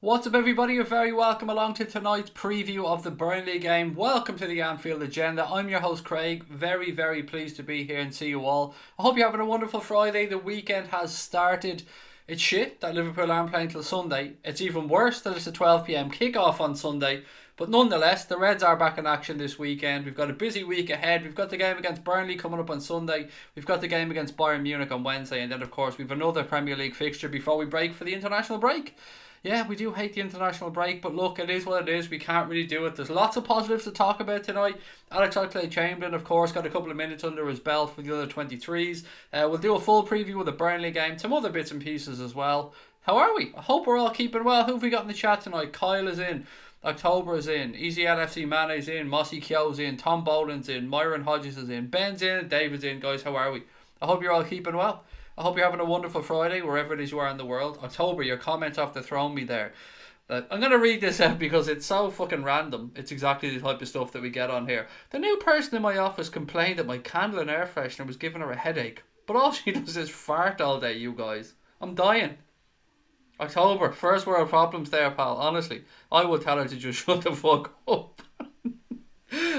What's up, everybody? You're very welcome along to tonight's preview of the Burnley game. Welcome to the Anfield Agenda. I'm your host, Craig. Very, very pleased to be here and see you all. I hope you're having a wonderful Friday. The weekend has started. It's shit that Liverpool aren't playing till Sunday. It's even worse that it's a 12 p.m. kickoff on Sunday. But nonetheless, the Reds are back in action this weekend. We've got a busy week ahead. We've got the game against Burnley coming up on Sunday. We've got the game against Bayern Munich on Wednesday. And then, of course, we've another Premier League fixture before we break for the international break. Yeah, we do hate the international break, but look, it is what it is. We can't really do it. There's lots of positives to talk about tonight. Alex Oxlade-Chamberlain, of course, got a couple of minutes under his belt for the other 23s. We'll do a full preview of the Burnley game, some other bits and pieces as well. How are we? I hope we're all keeping well. Who have we got in the chat tonight? Kyle is in. October is in. Easy LFC Man is in. Mossy Kyo's in. Tom Boland's in. Myron Hodges is in. Ben's in. David's in. Guys, how are we? I hope you're all keeping well. I hope you're having a wonderful Friday wherever it is you are in the world. October, your comments have to throw me there. I'm going to read this out because it's so fucking random. It's exactly the type of stuff that we get on here. The new person in my office complained that my candle and air freshener was giving her a headache. But all she does is fart all day, you guys. I'm dying. October, first world problems there, pal. Honestly, I would tell her to just shut the fuck up.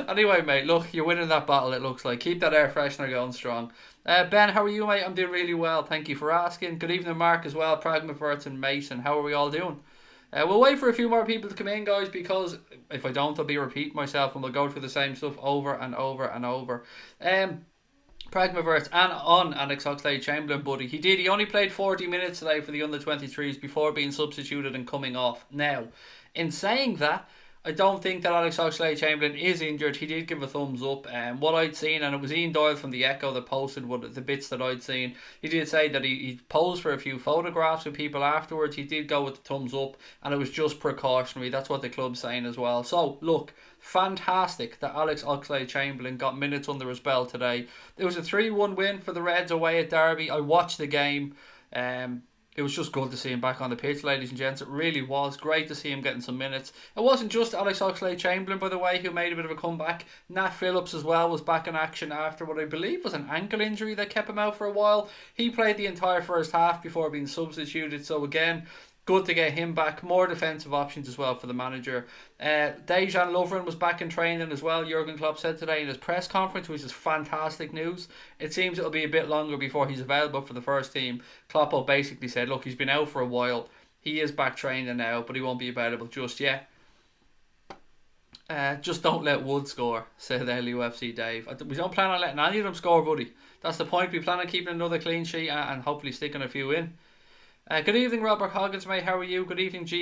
Anyway, mate, look, you're winning that battle, it looks like. Keep that air freshener going strong. Ben, how are you, mate? I'm doing really well. Thank you for asking. Good evening, Mark, as well. Pragmaverts and Mason. How are we all doing? We'll wait for a few more people to come in, guys, because if I don't, I'll be repeating myself and we'll go through the same stuff over and over and over. Pragmaverts and on Alex Oxlade-Chamberlain, buddy. He only played 40 minutes today for the under-23s before being substituted and coming off. Now, in saying that, I don't think that Alex Oxlade-Chamberlain is injured. He did give a thumbs up. What I'd seen, and it was Ian Doyle from the Echo that posted the bits that I'd seen. He did say that he posed for a few photographs with people afterwards. He did go with the thumbs up, and it was just precautionary. That's what the club's saying as well. So, look, fantastic that Alex Oxlade-Chamberlain got minutes under his belt today. It was a 3-1 win for the Reds away at Derby. I watched the game. It was just good to see him back on the pitch, ladies and gents. It really was great to see him getting some minutes. It wasn't just Alex Oxlade-Chamberlain, by the way, who made a bit of a comeback. Nat Phillips as well was back in action after what I believe was an ankle injury that kept him out for a while. He played the entire first half before being substituted. So again, good to get him back. More defensive options as well for the manager. Dejan Lovren was back in training as well. Jurgen Klopp said today in his press conference, which is fantastic news. It seems it'll be a bit longer before he's available for the first team. Klopp basically said, look, he's been out for a while. He is back training now, but he won't be available just yet. Just don't let Wood score, said LUFC Dave. We don't plan on letting any of them score, buddy. That's the point. We plan on keeping another clean sheet and hopefully sticking a few in. Good evening, Robert Hoggins, mate. How are you? Good evening, is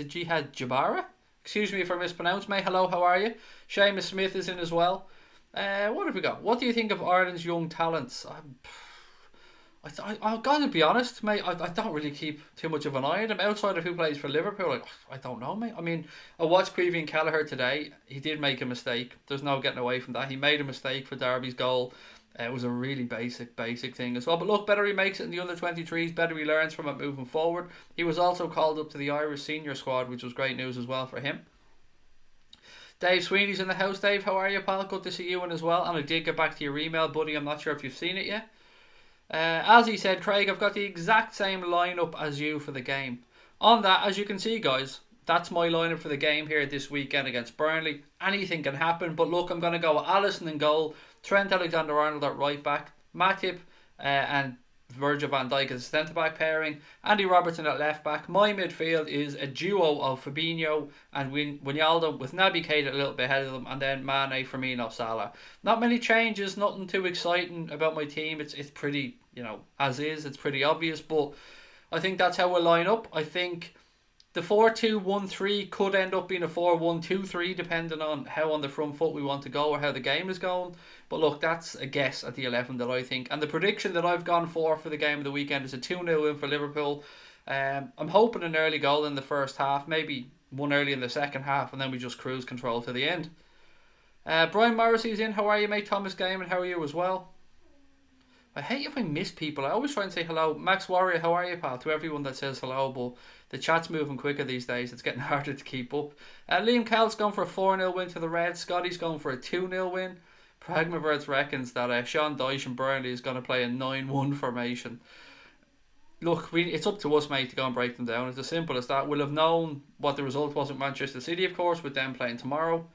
it Jihad Jabara? Excuse me if I mispronounced, mate. Hello, how are you? Seamus Smith is in as well. What have we got? What do you think of Ireland's young talents? I've got to be honest, mate. I don't really keep too much of an eye on them. Outside of who plays for Liverpool, I don't know, mate. I mean, I watched Creevy Kelleher today. He did make a mistake. There's no getting away from that. He made a mistake for Derby's goal. It was a really basic thing as well. But look, better he makes it in the under-23s, better he learns from it moving forward. He was also called up to the Irish senior squad, which was great news as well for him. Dave Sweeney's in the house. Dave, how are you, pal? Good to see you in as well. And I did get back to your email, buddy. I'm not sure if you've seen it yet. As he said, Craig, I've got the exact same lineup as you for the game. On that, as you can see, guys, that's my lineup for the game here this weekend against Burnley. Anything can happen, but look, I'm going to go with Alisson in goal, Trent Alexander-Arnold at right back, Matip and Virgil van Dijk as a centre-back pairing, Andy Robertson at left back. My midfield is a duo of Fabinho and Wijnaldum with Naby Keita a little bit ahead of them, and then Mane, Firmino, Salah. Not many changes, nothing too exciting about my team. It's pretty, as is, it's pretty obvious, but I think that's how we'll line up. I think the 4-2-1-3 could end up being a 4-1-2-3 depending on how on the front foot we want to go or how the game is going. But look, that's a guess at the 11 that I think. And the prediction that I've gone for the game of the weekend is a 2-0 win for Liverpool. I'm hoping an early goal in the first half, maybe one early in the second half, and then we just cruise control to the end. Brian Morrissey's in. How are you, mate? Thomas Gaiman, how are you as well? I hate if I miss people. I always try and say hello. Max Warrior, how are you, pal? To everyone that says hello, but the chat's moving quicker these days. It's getting harder to keep up. Liam Cowell's going for a 4-0 win to the Reds. Scotty's going for a 2-0 win. Pragmaverts reckons that Sean Dyche and Burnley is going to play a 9-1 formation. Look, it's up to us, mate, to go and break them down. It's as simple as that. We'll have known what the result was at Manchester City, of course, with them playing tomorrow.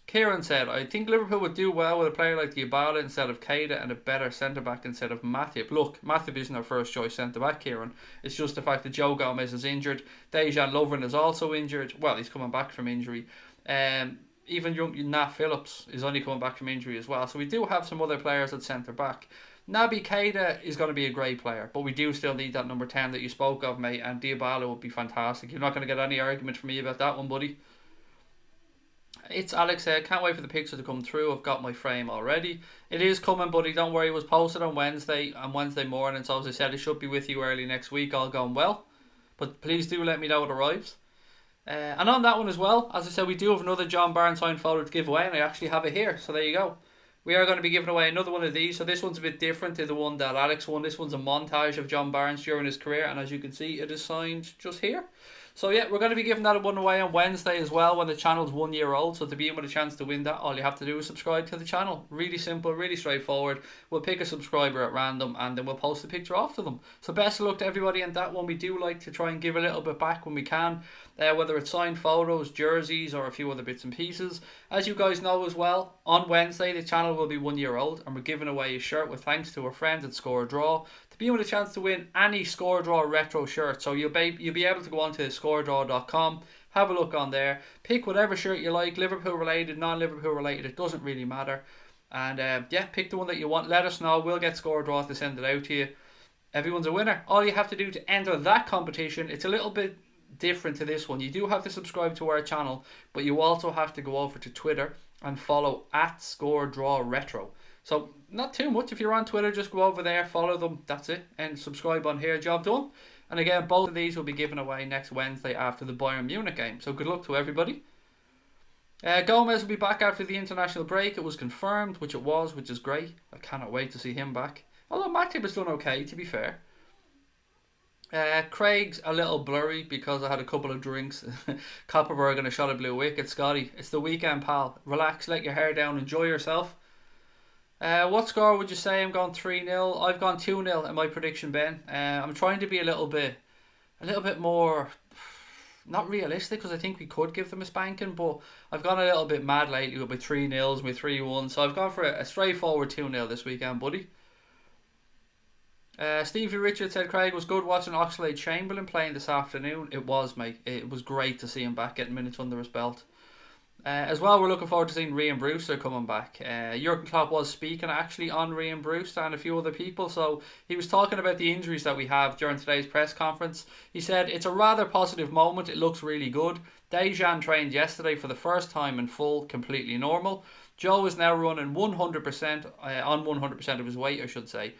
Kieran said, I think Liverpool would do well with a player like Dybala instead of Keita and a better centre-back instead of Matip. Look, Matip isn't our first choice centre-back, Kieran. It's just the fact that Joe Gomez is injured. Dejan Lovren is also injured. Well, he's coming back from injury. Even young Nat Phillips is only coming back from injury as well. So we do have some other players at centre-back. Naby Keita is going to be a great player, but we do still need that number 10 that you spoke of, mate, and Dybala would be fantastic. You're not going to get any argument from me about that one, buddy. It's Alex said, can't wait for the picture to come through. I've got my frame already. It is coming, buddy. Don't worry. It was posted on Wednesday morning. So as I said, it should be with you early next week. All going well. But please do let me know it arrives. And on that one as well, as I said, we do have another John Barnes signed photo to give away, and I actually have it here. So there you go. We are going to be giving away another one of these. So this one's a bit different to the one that Alex won. This one's a montage of John Barnes during his career, and as you can see, it is signed just here. So yeah, we're going to be giving that one away on Wednesday as well when the channel's 1 year old. So to be in with a chance to win that, all you have to do is subscribe to the channel. Really simple, really straightforward. We'll pick a subscriber at random and then we'll post a picture off to them. So best of luck to everybody on that one. We do like to try and give a little bit back when we can, whether it's signed photos, jerseys, or a few other bits and pieces. As you guys know as well, on Wednesday the channel will be 1 year old and we're giving away a shirt with thanks to our friends at Score Draw. To be with a chance to win any Score Draw retro shirt. So you'll be able to go on to scoredraw.com, have a look on there, pick whatever shirt you like, Liverpool related, non-Liverpool related, it doesn't really matter. And yeah, pick the one that you want, let us know, we'll get Score Draw to send it out to you. Everyone's a winner. All you have to do to enter that competition, it's a little bit different to this one. You do have to subscribe to our channel, but you also have to go over to Twitter and follow at ScoreDrawRetro. So not too much. If you're on Twitter, just go over there, follow them, that's it, and subscribe on here, job done. And again, both of these will be given away next Wednesday after the Bayern Munich game. So good luck to everybody. Gomez will be back after the international break. It was confirmed, which is great. I cannot wait to see him back. Although Matip has done okay, to be fair. Craig's a little blurry because I had a couple of drinks. Copperberg and a shot of blue wicket. Scotty, it's the weekend, pal. Relax, let your hair down, enjoy yourself. What score would you say? I'm going 3-0. I've gone 2-0 in my prediction, Ben. I'm trying to be a little bit more, not realistic, because I think we could give them a spanking, but I've gone a little bit mad lately with my 3-0s, my 3-1. So I've gone for a straightforward 2-0 this weekend, buddy. Stevie Richard said Craig was good watching Oxlade-Chamberlain playing this afternoon. It was, mate. It was great to see him back getting minutes under his belt. As well, we're looking forward to seeing Ryan Brewster coming back. Jurgen Klopp was speaking actually on Ryan Brewster and a few other people, so he was talking about the injuries that we have during today's press conference. He said, it's a rather positive moment, it looks really good. Dejan trained yesterday for the first time in full, completely normal. Joe is now running 100%, on 100% of his weight, I should say,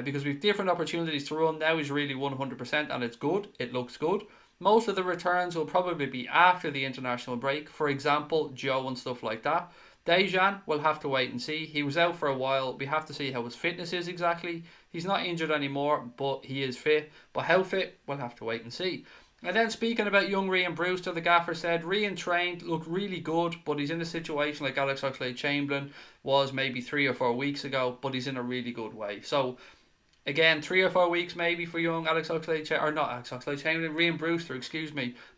because we've different opportunities to run. Now he's really 100% and it's good, it looks good. Most of the returns will probably be after the international break. For example, Joe and stuff like that. Dejan, we'll have to wait and see. He was out for a while. We have to see how his fitness is exactly. He's not injured anymore, but he is fit. But how fit, we'll have to wait and see. And then speaking about young Ryan Brewster, the gaffer said, Ryan trained, looked really good, but he's in a situation like Alex Oxlade-Chamberlain was maybe 3 or 4 weeks ago, but he's in a really good way. So again, 3 or 4 weeks maybe for young Ryan Brewster,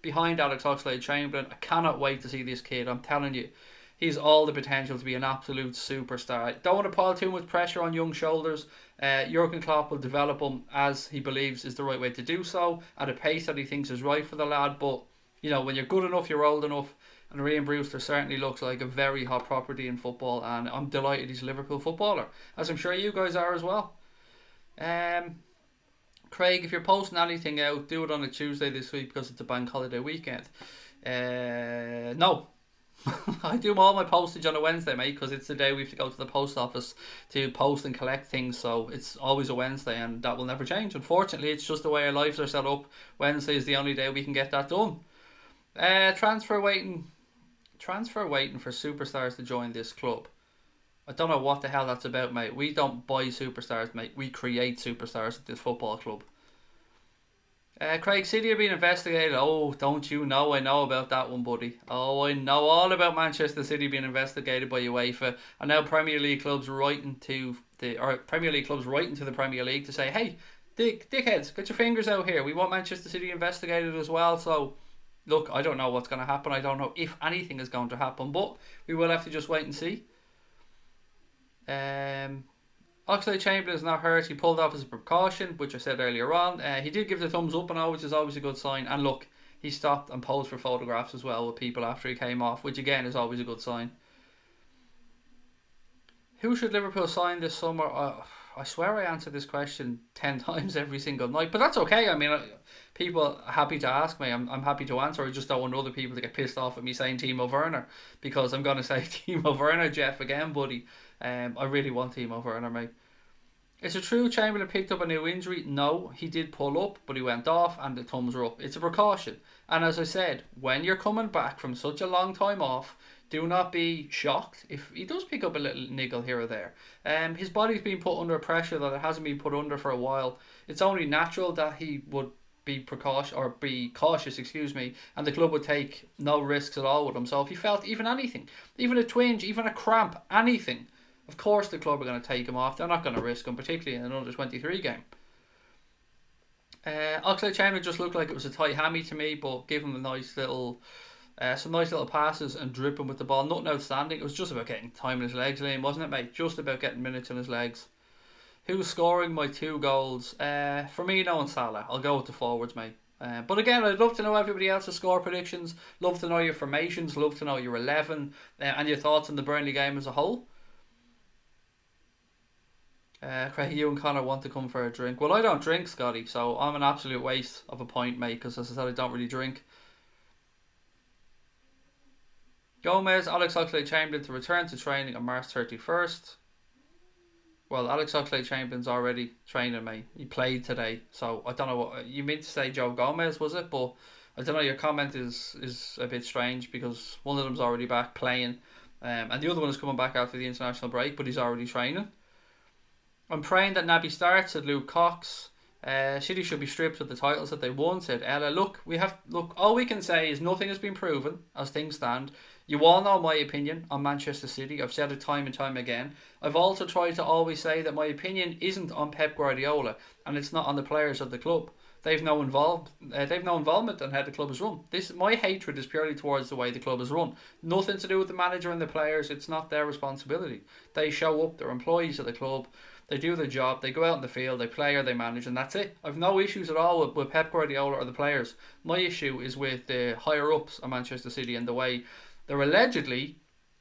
behind Alex Oxlade-Chamberlain. I cannot wait to see this kid. I'm telling you, he's all the potential to be an absolute superstar. Don't want to pile too much pressure on young shoulders. Jurgen Klopp will develop him as he believes is the right way to do so, at a pace that he thinks is right for the lad. But, you know, when you're good enough, you're old enough. And Ryan Brewster certainly looks like a very hot property in football. And I'm delighted he's a Liverpool footballer, as I'm sure you guys are as well. Craig, if you're posting anything out, do it on a Tuesday this week because it's a bank holiday weekend. No. I do all my postage on a Wednesday, mate, because it's the day we have to go to the post office to post and collect things, so it's always a Wednesday and that will never change. Unfortunately, it's just the way our lives are set up. Wednesday is the only day we can get that done. Transfer waiting for superstars to join this club. I don't know what the hell that's about, mate. We don't buy superstars, mate. We create superstars at this football club. Craig, City are being investigated. Oh, don't you know? I know about that one, buddy. Oh, I know all about Manchester City being investigated by UEFA, and now Premier League clubs writing to the Premier League to say, hey, Dickheads, get your fingers out here. We want Manchester City investigated as well. So, look, I don't know what's going to happen. I don't know if anything is going to happen, but we will have to just wait and see. Oxlade-Chamberlain is not hurt. He pulled off as a precaution, which I said earlier on. He did give the thumbs up and all, which is always a good sign. And look, he stopped and posed for photographs as well with people after he came off, which again is always a good sign. Who should Liverpool sign this summer? I swear I answer this question 10 times every single night, but that's okay. I mean, people are happy to ask me. I'm happy to answer. I just don't want other people to get pissed off at me saying Timo Werner, because I'm going to say Timo Werner, Jeff, again, buddy. I really want Timo Werner, mate. Is it true Chamberlain picked up a new injury? No, he did pull up, but he went off and the thumbs were up. It's a precaution. And as I said, when you're coming back from such a long time off, do not be shocked if he does pick up a little niggle here or there. His body's been put under pressure that it hasn't been put under for a while. It's only natural that he would be cautious, and the club would take no risks at all with him. So if he felt even anything, even a twinge, even a cramp, anything, of course the club are going to take him off. They're not going to risk him, particularly in an under 23 game. Oxlade-Chamberlain just looked like it was a tight hammy to me, but give him a nice little, some nice little passes and dripping with the ball. Nothing outstanding. It was just about getting time in his legs, Liam, wasn't it, mate? Just about getting minutes in his legs. Who's scoring my 2 goals? Firmino and Salah. I'll go with the forwards, mate. But again, I'd love to know everybody else's score predictions. Love to know your formations. Love to know your 11 and your thoughts on the Burnley game as a whole. Craig, you and Connor want to come for a drink. Well, I don't drink, Scotty, so I'm an absolute waste of a point, mate, because as I said, I don't really drink. Gomez, Alex Oxlade-Chamberlain to return to training on March 31st. Well, Alex Oxlade-Chamberlain's already training, mate. He played today, so I don't know what you meant to say. Joe Gomez, was it? But I don't know. Your comment is a bit strange because one of them's already back playing, and the other one is coming back after the international break, but he's already training. I'm praying that Naby starts, said Luke Cox. City should be stripped of the titles that they won, said Ella. Look, all we can say is nothing has been proven as things stand. You all know my opinion on Manchester City. I've said it time and time again. I've also tried to always say that my opinion isn't on Pep Guardiola and it's not on the players of the club. They've no involvement in how the club is run. My hatred is purely towards the way the club is run. Nothing to do with the manager and the players. It's not their responsibility. They show up. They're employees of the club. They do their job. They go out in the field. They play or they manage, and that's it. I've no issues at all with Pep Guardiola or the players. My issue is with the higher ups of Manchester City and the way they're allegedly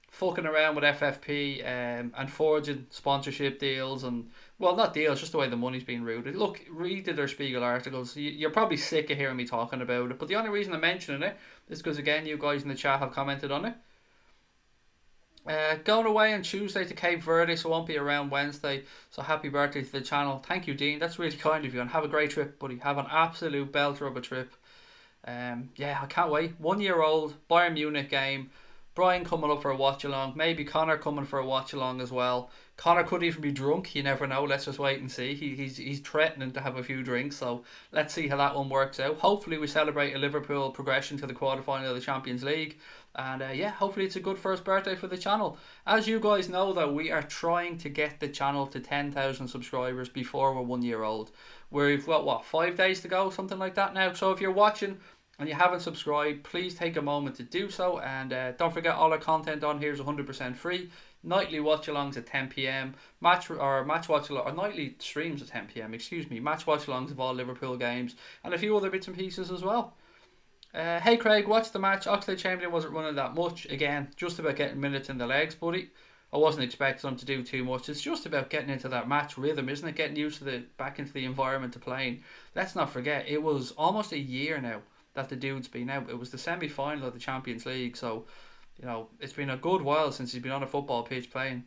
fucking around with FFP and forging sponsorship deals and, well, not deals, just the way the money's being routed. Look, read the Der Spiegel articles. You're probably sick of hearing me talking about it, but the only reason I'm mentioning it is because, again, you guys in the chat have commented on it. Going away on Tuesday to Cape Verde, so I won't be around Wednesday. So happy birthday to the channel. Thank you, Dean. That's really kind of you. And have a great trip, buddy. Have an absolute belter of a trip. Yeah, I can't wait. 1 year old, Bayern Munich game. Brian coming up for a watch along. Maybe Connor coming for a watch along as well. Connor could even be drunk. You never know. Let's just wait and see. He's threatening to have a few drinks. So let's see how that one works out. Hopefully we celebrate a Liverpool progression to the quarterfinal of the Champions League. And yeah, hopefully it's a good first birthday for the channel. As you guys know, though, we are trying to get the channel to 10,000 subscribers before we're 1 year old. We've got, 5 days to go? Something like that now. So if you're watching and you haven't subscribed, please take a moment to do so. And don't forget, all our content on here is 100% free. Nightly watch-alongs at 10 p.m. Match watch-along, or nightly streams at 10 p.m. Match watch-alongs of all Liverpool games and a few other bits and pieces as well. Hey Craig, watch the match. Oxlade-Chamberlain wasn't running that much. Again, just about getting minutes in the legs, buddy. I wasn't expecting him to do too much. It's just about getting into that match rhythm, isn't it? Getting used to back into the environment of playing. Let's not forget, it was almost a year now that the dude's been out. It was the semi-final of the Champions League, so you know it's been a good while since he's been on a football pitch playing.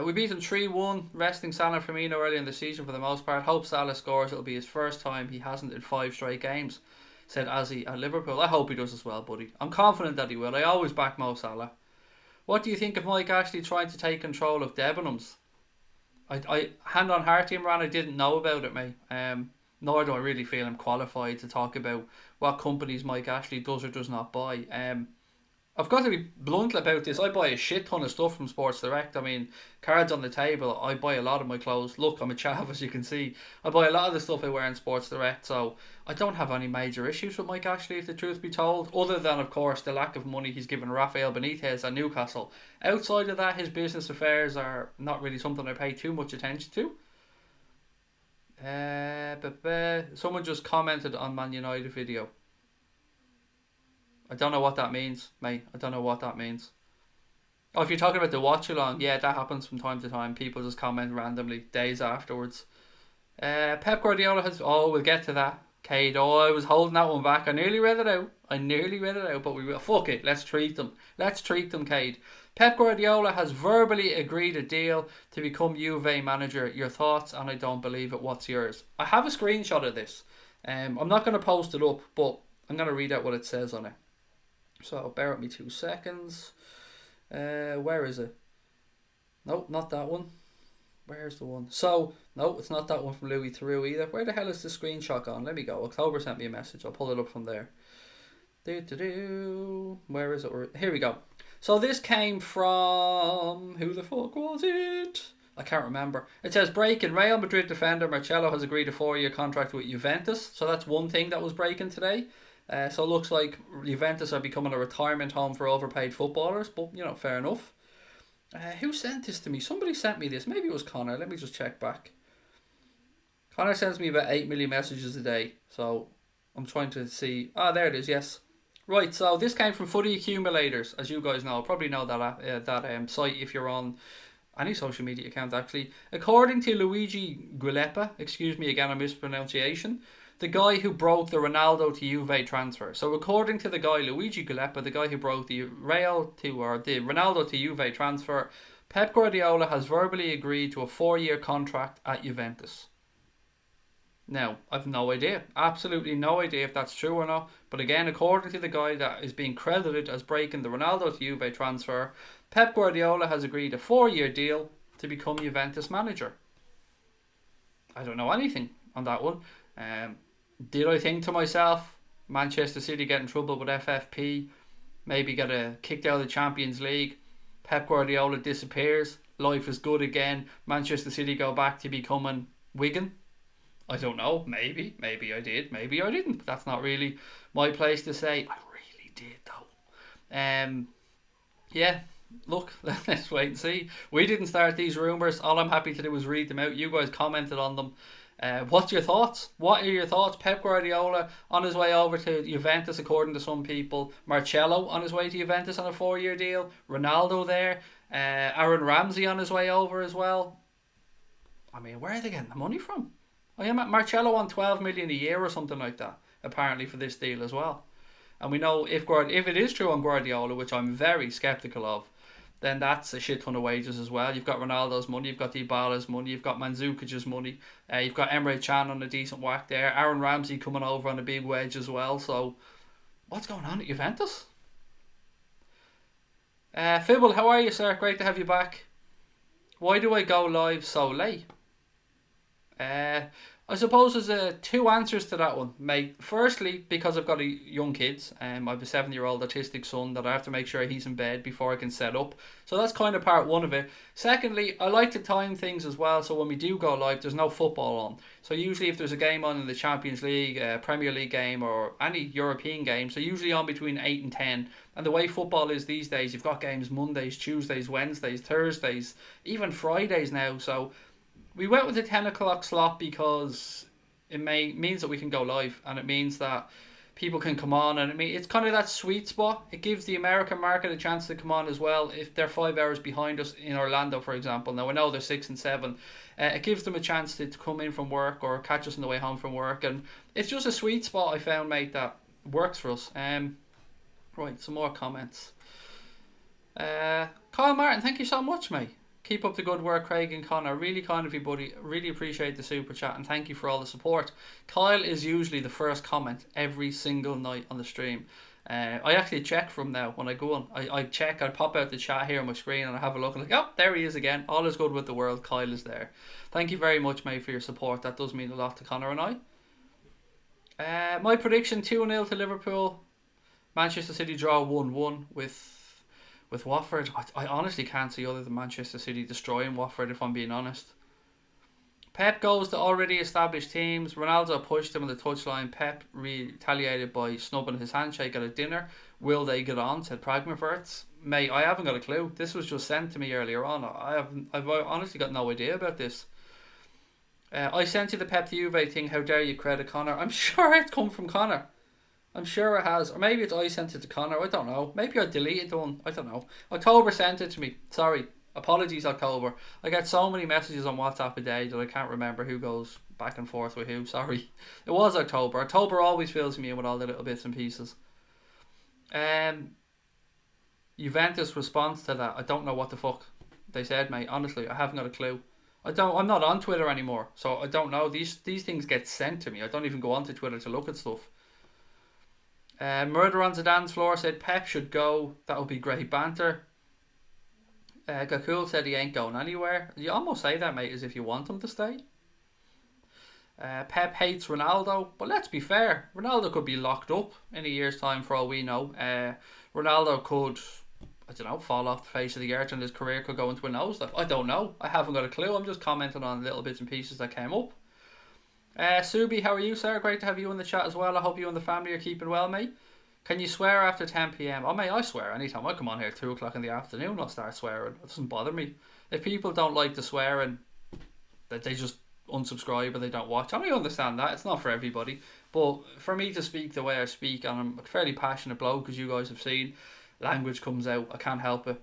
We beat him 3-1, resting Salah and Firmino early in the season for the most part. Hope Salah scores. It'll be his first time he hasn't in 5 straight games, said Azzy at Liverpool. I hope he does as well, buddy. I'm confident that he will. I always back Mo Salah. What do you think of Mike Ashley trying to take control of Debenhams? I hand on heart, Imran, I didn't know about it, mate. Nor do I really feel I'm qualified to talk about what companies Mike Ashley does or does not buy. I've got to be blunt about this. I buy a shit ton of stuff from Sports Direct. I mean, cards on the table. I buy a lot of my clothes. Look, I'm a chav, as you can see. I buy a lot of the stuff I wear in Sports Direct, so I don't have any major issues with Mike Ashley, if the truth be told. Other than, of course, the lack of money he's given Rafael Benitez at Newcastle. Outside of that, his business affairs are not really something I pay too much attention to. Someone just commented on Man United video. I don't know what that means, mate. I don't know what that means. Oh, if you're talking about the watch along, yeah, that happens from time to time. People just comment randomly days afterwards. Pep Guardiola has. Oh, we'll get to that. Cade. Oh, I was holding that one back. I nearly read it out. But we will. Fuck it. Let's treat them. Let's treat them, Cade. Pep Guardiola has verbally agreed a deal to become Juve manager. Your thoughts? And I don't believe it. What's yours? I have a screenshot of this. I'm not going to post it up, but I'm going to read out what it says on it. So bear with me 2 seconds. Where is it? Nope, not that one. Where's the one? So, no, it's not that one from Louis Theroux either. Where the hell is the screenshot gone? Let me go. October sent me a message. I'll pull it up from there. Where is it? Here we go. So this came from... Who the fuck was it? I can't remember. It says, breaking, Real Madrid defender Marcelo has agreed a 4-year contract with Juventus. So that's one thing that was breaking today. So it looks like Juventus are becoming a retirement home for overpaid footballers. But, you know, fair enough. Who sent this to me? Somebody sent me this. Maybe it was Connor. Let me just check back. Connor sends me about 8 million messages a day. So I'm trying to see. Ah, there it is. Yes. Right. So this came from Footy Accumulators, as you guys know. Probably know that site if you're on any social media account, actually. According to Luigi Guileppa, excuse me again, a mispronunciation, the guy who broke the Ronaldo to Juve transfer. So according to the guy Luigi Guileppa, the guy who broke the Ronaldo to Juve transfer, Pep Guardiola has verbally agreed to a 4-year contract at Juventus. Now, I've no idea, absolutely no idea if that's true or not. But again, according to the guy that is being credited as breaking the Ronaldo to Juve transfer, Pep Guardiola has agreed a 4-year deal to become Juventus manager. I don't know anything on that one. Did I think to myself, Manchester City get in trouble with FFP, maybe get kicked out of the Champions League, Pep Guardiola disappears, life is good again, Manchester City go back to becoming Wigan? I don't know, maybe I did, maybe I didn't. That's not really my place to say. I really did though. Yeah, look, let's wait and see. We didn't start these rumours. All I'm happy to do is read them out. You guys commented on them. What's your thoughts? What are your thoughts? Pep Guardiola on his way over to Juventus, according to some people. Marcelo on his way to Juventus on a 4-year deal. Ronaldo there. Aaron Ramsey on his way over as well. I mean, where are they getting the money from? I am at Marcelo on 12 million a year or something like that, apparently, for this deal as well. And we know if it is true on Guardiola, which I'm very sceptical of, then that's a shit ton of wages as well. You've got Ronaldo's money, you've got Dybala's money, you've got Mandzukic's money, you've got Emre Can on a decent whack there, Aaron Ramsey coming over on a big wedge as well. So, what's going on at Juventus? Fibble, how are you, sir? Great to have you back. Why do I go live so late? I suppose there's 2 answers to that one, mate. Firstly, because I've got young kids. I have a 7-year-old autistic son that I have to make sure he's in bed before I can set up. So that's kind of part one of it. Secondly, I like to time things as well, so when we do go live, there's no football on. So usually if there's a game on in the Champions League, Premier League game, or any European game, so usually on between 8 and 10. And the way football is these days, you've got games Mondays, Tuesdays, Wednesdays, Thursdays, even Fridays now. So we went with the 10 o'clock slot because it means that we can go live, and it means that people can come on, and it's kind of that sweet spot. It gives the American market a chance to come on as well if they're 5 hours behind us in Orlando, for example. Now I know they're 6 and 7. It gives them a chance to come in from work or catch us on the way home from work, and it's just a sweet spot I found, mate, that works for us. Right, some more comments. Kyle Martin, thank you so much, mate. Keep up the good work, Craig and Connor. Really kind of you, buddy. Really appreciate the super chat, and thank you for all the support. Kyle is usually the first comment every single night on the stream. I actually check from now when I go on. I check, I pop out the chat here on my screen and I have a look and like, oh, there he is again. All is good with the world. Kyle is there. Thank you very much, mate, for your support. That does mean a lot to Connor and I. My prediction, 2-0 to Liverpool. Manchester City draw 1-1 with Watford. I honestly can't see other than Manchester City destroying Watford, if I'm being honest. Pep goes to already established teams. Ronaldo pushed him on the touchline. Pep retaliated by snubbing his handshake at a dinner. Will they get on? Said Pragmaverts. Mate, I haven't got a clue. This was just sent to me earlier on. I've honestly got no idea about this. I sent you the Pep to Juve thing. How dare you credit Connor? I'm sure it's come from Connor. I'm sure it has. Or maybe it's I sent it to Connor. I don't know. Maybe I deleted the one. I don't know. October sent it to me. Sorry. Apologies, October. I get so many messages on WhatsApp a day that I can't remember who goes back and forth with who. Sorry. It was October. October always fills me in with all the little bits and pieces. Juventus response to that. I don't know what the fuck they said, mate. Honestly, I haven't got a clue. I'm not on Twitter anymore, so I don't know. These things get sent to me. I don't even go onto Twitter to look at stuff. Murder on Zidane's floor said Pep should go. That would be great banter. Gakul said he ain't going anywhere. You almost say that, mate, as if you want him to stay. Pep hates Ronaldo, but let's be fair. Ronaldo could be locked up in a year's time for all we know. Ronaldo could, I don't know, fall off the face of the earth and his career could go into a nosedive. I don't know. I haven't got a clue. I'm just commenting on little bits and pieces that came up. Subi, how are you, sir? Great to have you in the chat as well. I hope you and the family are keeping well, mate. Can you swear after 10 p.m? Oh, mate, I swear anytime. I come on here at 2 o'clock in the afternoon, I'll start swearing. It doesn't bother me. If people don't like the swearing, that they just unsubscribe or they don't watch, I mean, I understand that. It's not for everybody. But for me to speak the way I speak, and I'm a fairly passionate bloke, as you guys have seen, language comes out. I can't help it.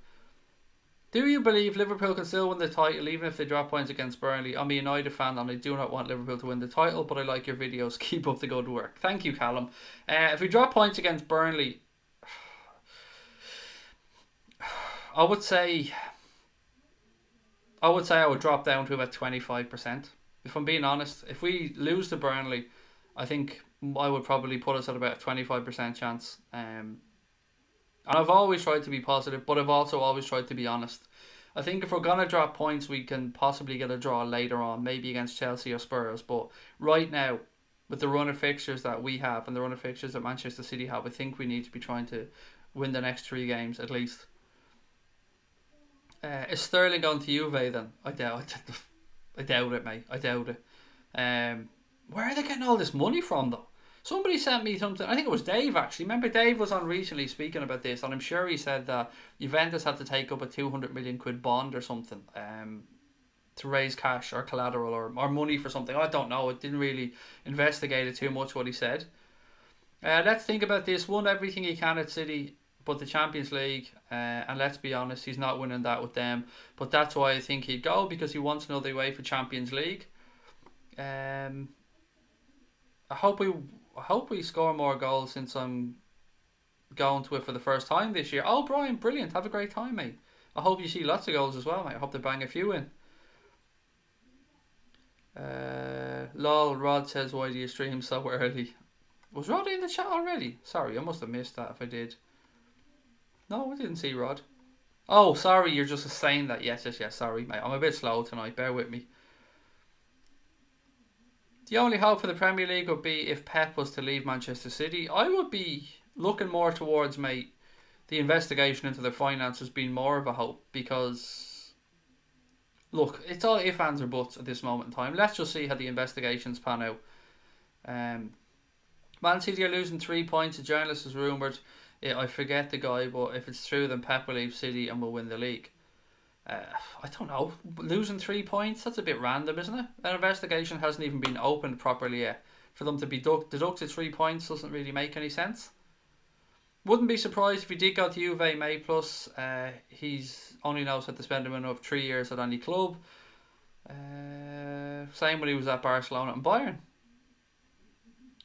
Do you believe Liverpool can still win the title even if they drop points against Burnley? I'm a United fan and I do not want Liverpool to win the title, but I like your videos. Keep up the good work. Thank you, Callum. If we drop points against Burnley, I would say I would drop down to about 25%. If I'm being honest, if we lose to Burnley, I think I would probably put us at about a 25% chance. And I've always tried to be positive, but I've also always tried to be honest. I think if we're going to drop points, we can possibly get a draw later on, maybe against Chelsea or Spurs. But right now, with the run of fixtures that we have and the run of fixtures that Manchester City have, I think we need to be trying to win the next 3 games at least. Is Sterling going to Juve then? I doubt it, mate. I doubt it. Where are they getting all this money from, though? Somebody sent me something. I think it was Dave, actually. Remember, Dave was on recently speaking about this, and I'm sure he said that Juventus had to take up a 200 million quid bond or something to raise cash or collateral or money for something. I don't know. It didn't really investigate it too much what he said. Let's think about this. Won everything he can at City, but the Champions League, and let's be honest, he's not winning that with them. But that's why I think he'd go, because he wants another way for Champions League. I hope we score more goals since I'm going to it for the first time this year. Oh, Brian, brilliant. Have a great time, mate. I hope you see lots of goals as well, mate. I hope they bang a few in. Lol, Rod says, why do you stream so early? Was Rod in the chat already? Sorry, I must have missed that if I did. No, I didn't see Rod. Oh, sorry, you're just saying that. Yes, sorry, mate. I'm a bit slow tonight. Bear with me. The only hope for the Premier League would be if Pep was to leave Manchester City. I would be looking more towards, mate, the investigation into their finances being more of a hope, because, look, it's all ifs, ands or buts at this moment in time. Let's just see how the investigations pan out. Man City are losing 3 points. A journalist has rumoured, I forget the guy, but if it's true, then Pep will leave City and will win the league. I don't know. Losing 3 points, that's a bit random, isn't it? An investigation hasn't even been opened properly yet. For them to be deducted 3 points doesn't really make any sense. Wouldn't be surprised if he did go to Juve, mate. Plus, he's only knows how to spend a minimum of 3 years at any club. Same when he was at Barcelona and Bayern.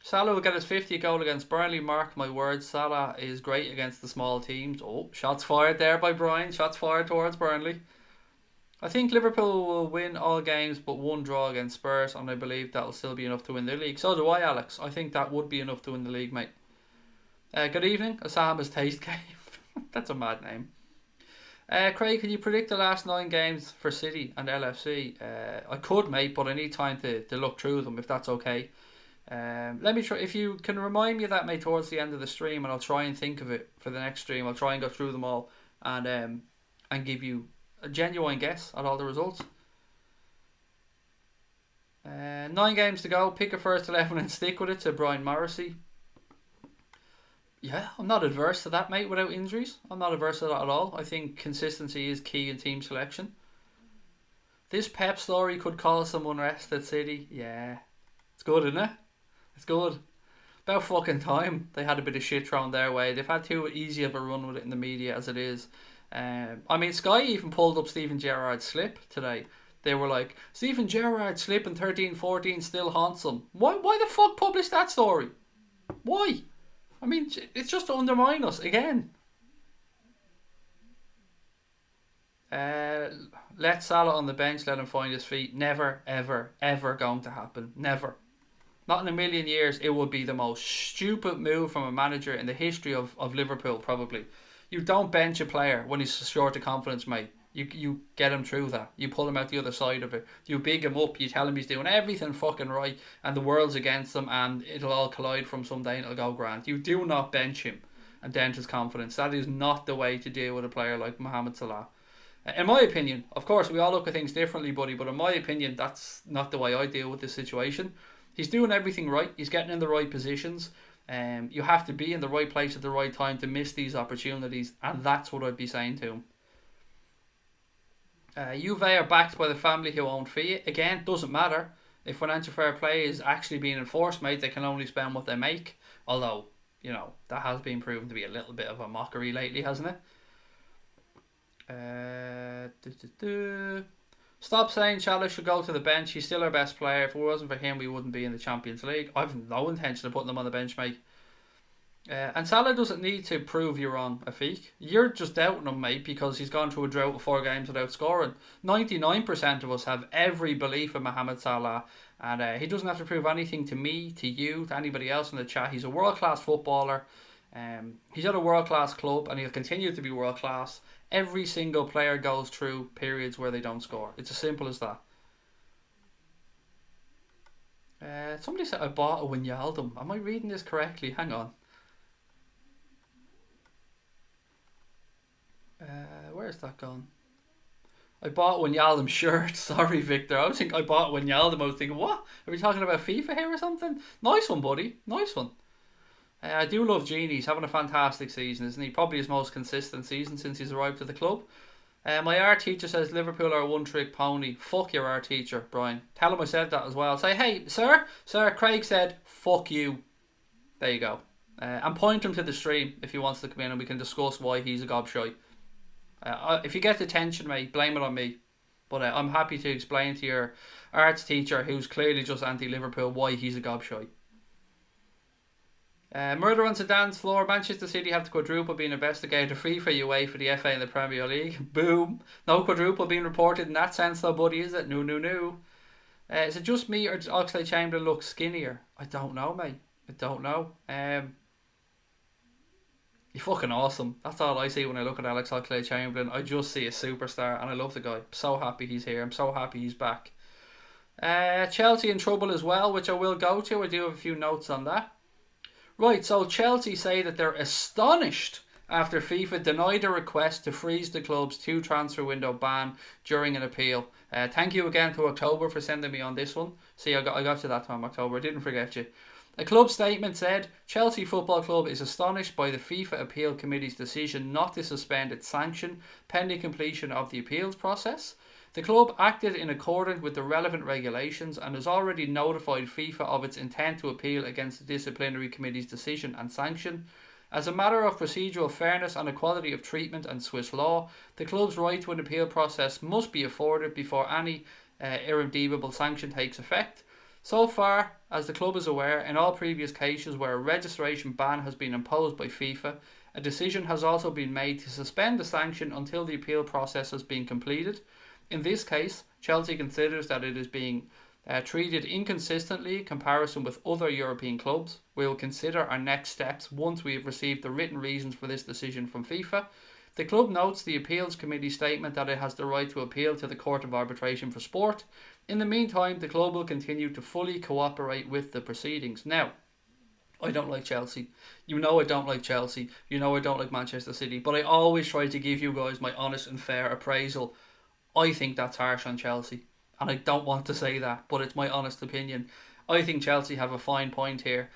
Salah will get his 50th goal against Burnley. Mark my words, Salah is great against the small teams. Oh, shots fired there by Brian. Shots fired towards Burnley. I think Liverpool will win all games but 1 draw against Spurs, and I believe that will still be enough to win the league. So do I, Alex. I think that would be enough to win the league, mate. Good evening. Osama's Taste Cave. That's a mad name. Craig, can you predict the last 9 games for City and LFC? I could, mate, but I need time to look through them, if that's okay. Let me try. If you can remind me of that, mate, towards the end of the stream, and I'll try and think of it for the next stream. I'll try and go through them all and give you a genuine guess at all the results. 9 games to go. Pick a first 11 and stick with it, to Brian Morrissey. Yeah, I'm not adverse to that, mate, without injuries. I'm not adverse to that at all. I think consistency is key in team selection. This Pep story could cause some unrest at City. Yeah. It's good, isn't it? It's good. About fucking time they had a bit of shit thrown their way. They've had too easy of a run with it in the media as it is. I mean, Sky even pulled up Steven Gerrard's slip today. They were like, Steven Gerrard's slip in 13-14 still haunts him. Why the fuck publish that story? Why? I mean, it's just to undermine us again. Let Salah on the bench, let him find his feet. Never, ever, ever going to happen. Never. Not in a million years. It would be the most stupid move from a manager in the history of Liverpool, probably. You don't bench a player when he's short of confidence, mate. You get him through that. You pull him out the other side of it. You big him up. You tell him he's doing everything fucking right and the world's against him and it'll all collide from someday and it'll go grand. You do not bench him and dent his confidence. That is not the way to deal with a player like Mohamed Salah. In my opinion, of course, we all look at things differently, buddy, but in my opinion, that's not the way I deal with this situation. He's doing everything right. He's getting in the right positions. You have to be in the right place at the right time to miss these opportunities, and that's what I'd be saying to him. Juve are backed by the family who own Fiat. Again, doesn't matter. If financial fair play is actually being enforced, mate, they can only spend what they make. Although, you know, that has been proven to be a little bit of a mockery lately, hasn't it? Stop saying Salah should go to the bench. He's still our best player. If it wasn't for him, we wouldn't be in the Champions League. I've no intention of putting him on the bench, mate. And Salah doesn't need to prove you're wrong, Afik. You're just doubting him, mate, because he's gone through a drought of 4 games without scoring. 99% of us have every belief in Mohamed Salah, and he doesn't have to prove anything to me, to you, to anybody else in the chat. He's a world-class footballer. He's at a world-class club, and he'll continue to be world-class. Every single player goes through periods where they don't score. It's as simple as that. Somebody said I bought a Wijnaldum. Am I reading this correctly? Hang on. Where's that gone? I bought Wijnaldum shirt. Sorry, Victor. I was thinking I bought Wijnaldum. I was thinking, what? Are we talking about FIFA here or something? Nice one, buddy. Nice one. I do love Genie. He's having a fantastic season, isn't he? Probably his most consistent season since he's arrived at the club. My art teacher says Liverpool are a one-trick pony. Fuck your art teacher, Brian. Tell him I said that as well. Say, hey, sir, Craig said, fuck you. There you go. And point him to the stream if he wants to come in and we can discuss why he's a gobshite. If you get detention, mate, blame it on me. But I'm happy to explain to your arts teacher, who's clearly just anti-Liverpool, why he's a gobshite. Murder on Sedan's floor. Manchester City have the quadruple being investigated. FIFA, UEFA, the FA and the Premier League. Boom. No quadruple being reported in that sense though, buddy, is it? No. Is it just me or does Oxlade-Chamberlain look skinnier? I don't know, mate. I don't know. He's fucking awesome. That's all I see when I look at Alex Oxlade-Chamberlain. I just see a superstar and I love the guy. I'm so happy he's here. I'm so happy he's back. Chelsea in trouble as well, which I will go to. I do have a few notes on that. Right, so Chelsea say that they're astonished after FIFA denied a request to freeze the club's 2 transfer window ban during an appeal. Thank you again to October for sending me on this one. See, I got you that time, October. I didn't forget you. A club statement said, Chelsea Football Club is astonished by the FIFA Appeal Committee's decision not to suspend its sanction pending completion of the appeals process. The club acted in accordance with the relevant regulations and has already notified FIFA of its intent to appeal against the disciplinary committee's decision and sanction. As a matter of procedural fairness and equality of treatment and Swiss law, the club's right to an appeal process must be afforded before any irredeemable sanction takes effect. So far as the club is aware, in all previous cases where a registration ban has been imposed by FIFA, a decision has also been made to suspend the sanction until the appeal process has been completed. In this case, Chelsea considers that it is being treated inconsistently in comparison with other European clubs. We will consider our next steps once we have received the written reasons for this decision from FIFA. The club notes the appeals committee statement that it has the right to appeal to the Court of Arbitration for Sport. In the meantime, the club will continue to fully cooperate with the proceedings. Now, I don't like Chelsea. You know I don't like Chelsea. You know I don't like Manchester City. But I always try to give you guys my honest and fair appraisal. I think that's harsh on Chelsea. And I don't want to say that, but it's my honest opinion. I think Chelsea have a fine point here.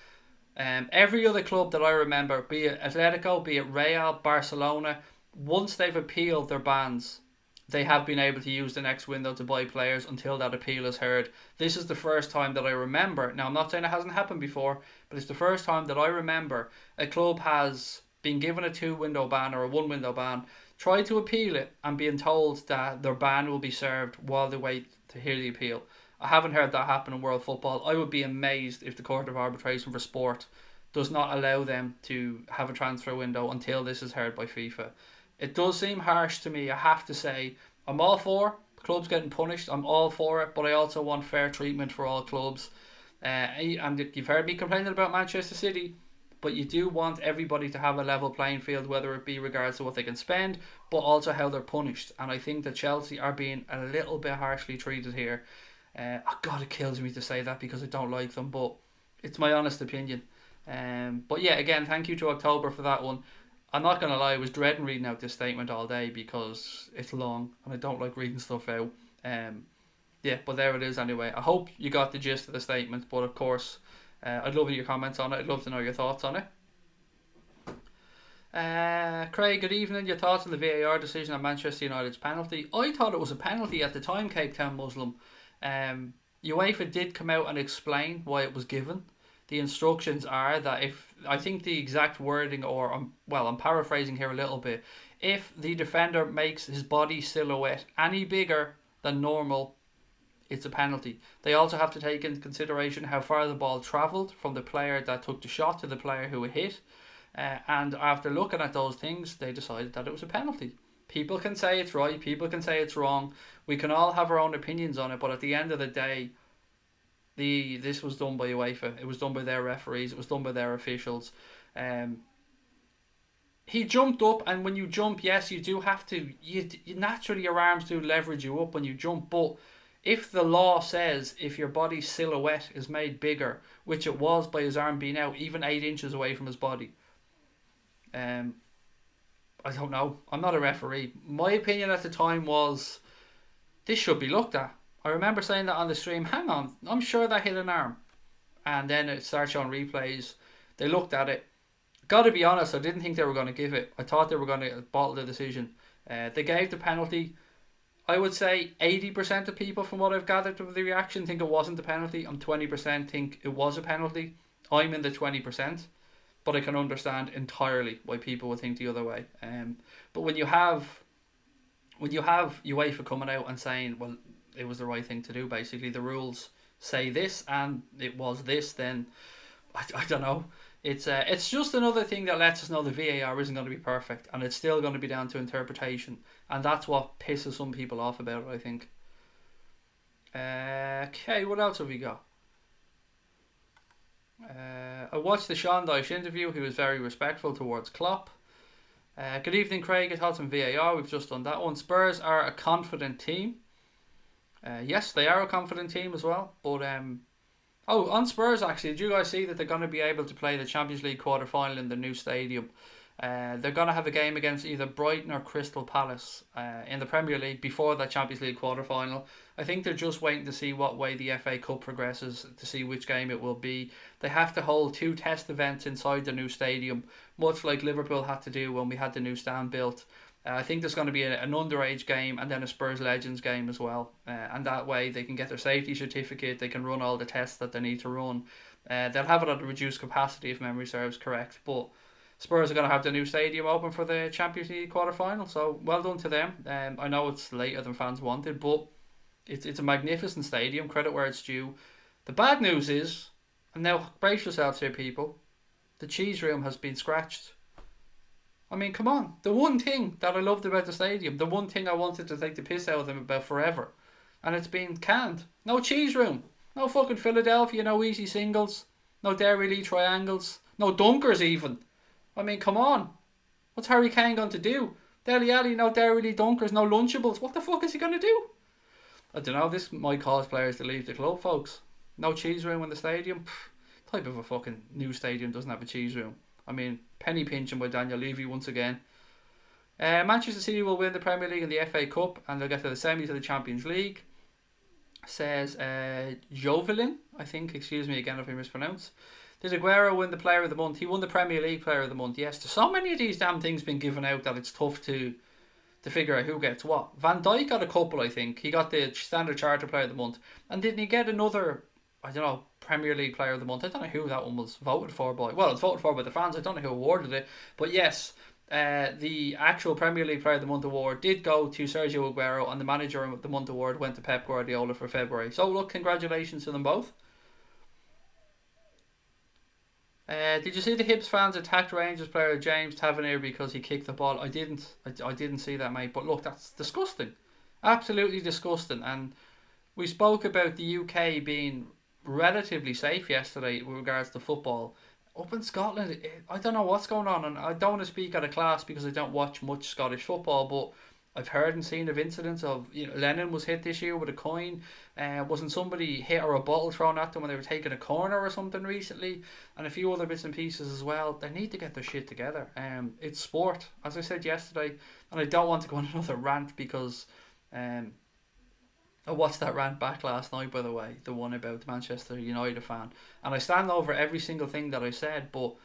Every other club that I remember, be it Atletico, be it Real, Barcelona, once they've appealed their bans, they have been able to use the next window to buy players until that appeal is heard. This is the first time that I remember. Now, I'm not saying it hasn't happened before, but it's the first time that I remember a club has been given a 2-window ban or a 1-window ban, tried to appeal it, and being told that their ban will be served while they wait to hear the appeal. I haven't heard that happen in world football. I would be amazed if the Court of Arbitration for Sport does not allow them to have a transfer window until this is heard by FIFA. It does seem harsh to me, I have to say. I'm all for clubs getting punished. I'm all for it, but I also want fair treatment for all clubs. And you've heard me complaining about Manchester City, but you do want everybody to have a level playing field, whether it be regards to what they can spend, but also how they're punished. And I think that Chelsea are being a little bit harshly treated here. God, it kills me to say that because I don't like them, but it's my honest opinion. But yeah, again, thank you to October for that one. I'm not going to lie, I was dreading reading out this statement all day because it's long and I don't like reading stuff out. Yeah, but there it is anyway. I hope you got the gist of the statement, but of course, I'd love your comments on it. I'd love to know your thoughts on it. Craig, good evening. Your thoughts on the VAR decision on Manchester United's penalty? I thought it was a penalty at the time, Cape Town Muslim. UEFA did come out and explain why it was given. The instructions are that if, I think the exact wording, or I'm paraphrasing here a little bit, if the defender makes his body silhouette any bigger than normal, it's a penalty. They also have to take into consideration how far the ball travelled from the player that took the shot to the player who it hit. And after looking at those things, they decided that it was a penalty. People can say it's right, people can say it's wrong. We can all have our own opinions on it, but at the end of the day, this was done by UEFA. It was done by their referees. It was done by their officials. He jumped up, and when you jump, yes, you do have to. You naturally, your arms do leverage you up when you jump. But if the law says if your body's silhouette is made bigger, which it was by his arm being out, even 8 inches away from his body, I don't know. I'm not a referee. My opinion at the time was this should be looked at. I remember saying that on the stream. Hang on, I'm sure that hit an arm. And then it started showing replays. They looked at it. Gotta be honest, I didn't think they were going to give it. I thought they were going to bottle the decision. They gave the penalty. I would say 80% of people, from what I've gathered of the reaction, think it wasn't a penalty. And 20% think it was a penalty. I'm in the 20%. But I can understand entirely why people would think the other way. But when you have UEFA coming out and saying, well, it was the right thing to do, basically the rules say this and it was this, then I don't know. It's just another thing that lets us know the VAR isn't going to be perfect, and it's still going to be down to interpretation, and that's what pisses some people off about it, I think. Okay, what else have we got? I watched the Sean Dyche interview. He was very respectful towards Klopp. Good evening, Craig. Your thoughts on VAR? We've just done that one. Spurs are a confident team. Yes, they are a confident team as well. But on Spurs, actually, did you guys see that they're going to be able to play the Champions League quarter-final in the new stadium? They're going to have a game against either Brighton or Crystal Palace in the Premier League before that Champions League quarter-final. I think they're just waiting to see what way the FA Cup progresses to see which game it will be. They have to hold 2 test events inside the new stadium, much like Liverpool had to do when we had the new stand built. I think there's going to be an underage game and then a Spurs Legends game as well. And that way they can get their safety certificate, they can run all the tests that they need to run. They'll have it at a reduced capacity if memory serves correct, but Spurs are going to have the new stadium open for the Champions League quarter-final, so well done to them. I know it's later than fans wanted, but it's a magnificent stadium, credit where it's due. The bad news is, and now brace yourselves here people, the cheese room has been scratched. I mean, come on. The one thing that I loved about the stadium, the one thing I wanted to take the piss out of them about forever, and it's been canned. No cheese room. No fucking Philadelphia, no easy singles, no Dairy Lee triangles, no dunkers even. I mean, come on. What's Harry Kane going to do? Deli Alley, no Dairy Dunkers, no Lunchables. What the fuck is he going to do? I don't know. This might cause players to leave the club, folks. No cheese room in the stadium. Type of a fucking new stadium doesn't have a cheese room. I mean, penny pinching by Daniel Levy once again. Manchester City will win the Premier League and the FA Cup, and they'll get to the semis of the Champions League. Says Jovelin, I think. Excuse me again if I mispronounce. Did Aguero win the Player of the Month? He won the Premier League Player of the Month. Yes, there's so many of these damn things being given out that it's tough to figure out who gets what. Van Dijk got a couple, I think. He got the Standard Chartered Player of the Month, and didn't he get another? I don't know. Premier League Player of the Month. I don't know who that one was voted for by. Well, it's voted for by the fans. I don't know who awarded it, but yes. The actual Premier League Player of the Month award did go to Sergio Aguero, and the Manager of the Month award went to Pep Guardiola for February. So look, congratulations to them both. Did you see the Hibs fans attacked Rangers player James Tavernier because he kicked the ball? I didn't. I didn't see that, mate. But look, that's disgusting. Absolutely disgusting. And we spoke about the UK being relatively safe yesterday with regards to football. Up in Scotland, I don't know what's going on, and I don't want to speak out of class because I don't watch much Scottish football, but I've heard and seen of incidents of, Lennon was hit this year with a coin. Wasn't somebody hit or a bottle thrown at them when they were taking a corner or something recently, and a few other bits and pieces as well. They need to get their shit together. It's sport, as I said yesterday, and I don't want to go on another rant because I watched that rant back last night, by the way, the one about the Manchester United fan, and I stand over every single thing that I said, but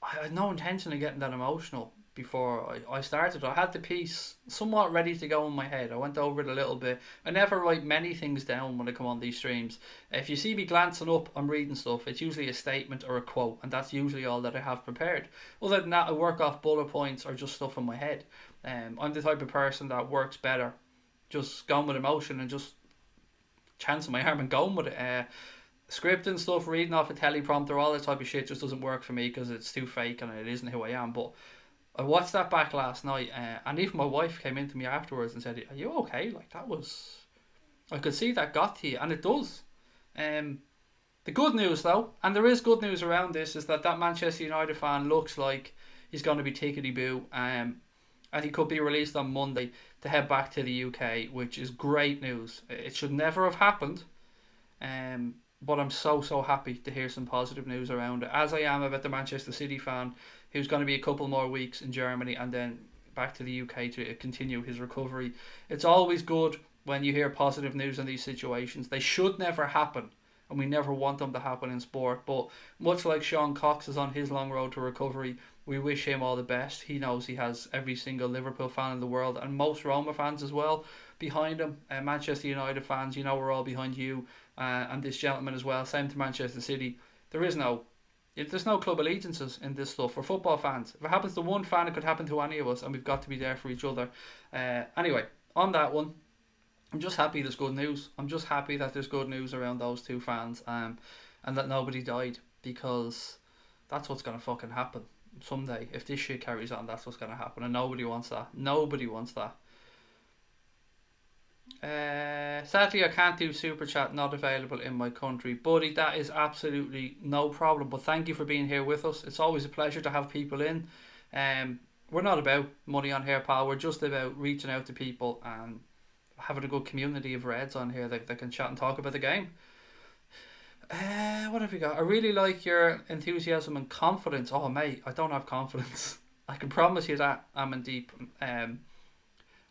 I had no intention of getting that emotional before I started. I had the piece somewhat ready to go in my head. I went over it a little bit. I never write many things down when I come on these streams. If you see me glancing up, I'm reading stuff. It's usually a statement or a quote, and that's usually all that I have prepared. Other than that, I work off bullet points or just stuff in my head. I'm the type of person that works better just going with emotion and just chancing my arm and going with it. Scripting stuff, reading off a teleprompter, all that type of shit just doesn't work for me because it's too fake and it isn't who I am. But I watched that back last night, and even my wife came into me afterwards and said, "Are you okay? Like, that was..." I could see that got to you, and it does. The good news, though, and there is good news around this, is that Manchester United fan looks like he's going to be tickety-boo, and he could be released on Monday to head back to the UK, which is great news. It should never have happened, but I'm so happy to hear some positive news around it, as I am about the Manchester City fan who's going to be a couple more weeks in Germany and then back to the UK to continue his recovery. It's always good when you hear positive news in these situations. They should never happen, and we never want them to happen in sport, but much like Sean Cox is on his long road to recovery, we wish him all the best. He knows he has every single Liverpool fan in the world, and most Roma fans as well, behind him. Manchester United fans, we're all behind you, and this gentleman as well. Same to Manchester City. There's no club allegiances in this stuff for football fans. If it happens to one fan, it could happen to any of us, and we've got to be there for each other. Anyway, on that one, I'm just happy there's good news. I'm just happy that there's good news around those two fans, and that nobody died, because that's what's going to fucking happen someday. If this shit carries on, that's what's going to happen, and nobody wants that. Nobody wants that. Sadly, I can't do super chat, not available in my country, buddy. That is absolutely no problem, but thank you for being here with us. It's always a pleasure to have people in. We're not about money on here, pal. We're just about reaching out to people and having a good community of Reds on here that can chat and talk about the game. What have we got? I really like your enthusiasm and confidence. Oh mate, I don't have confidence. I can promise you that. I'm in deep.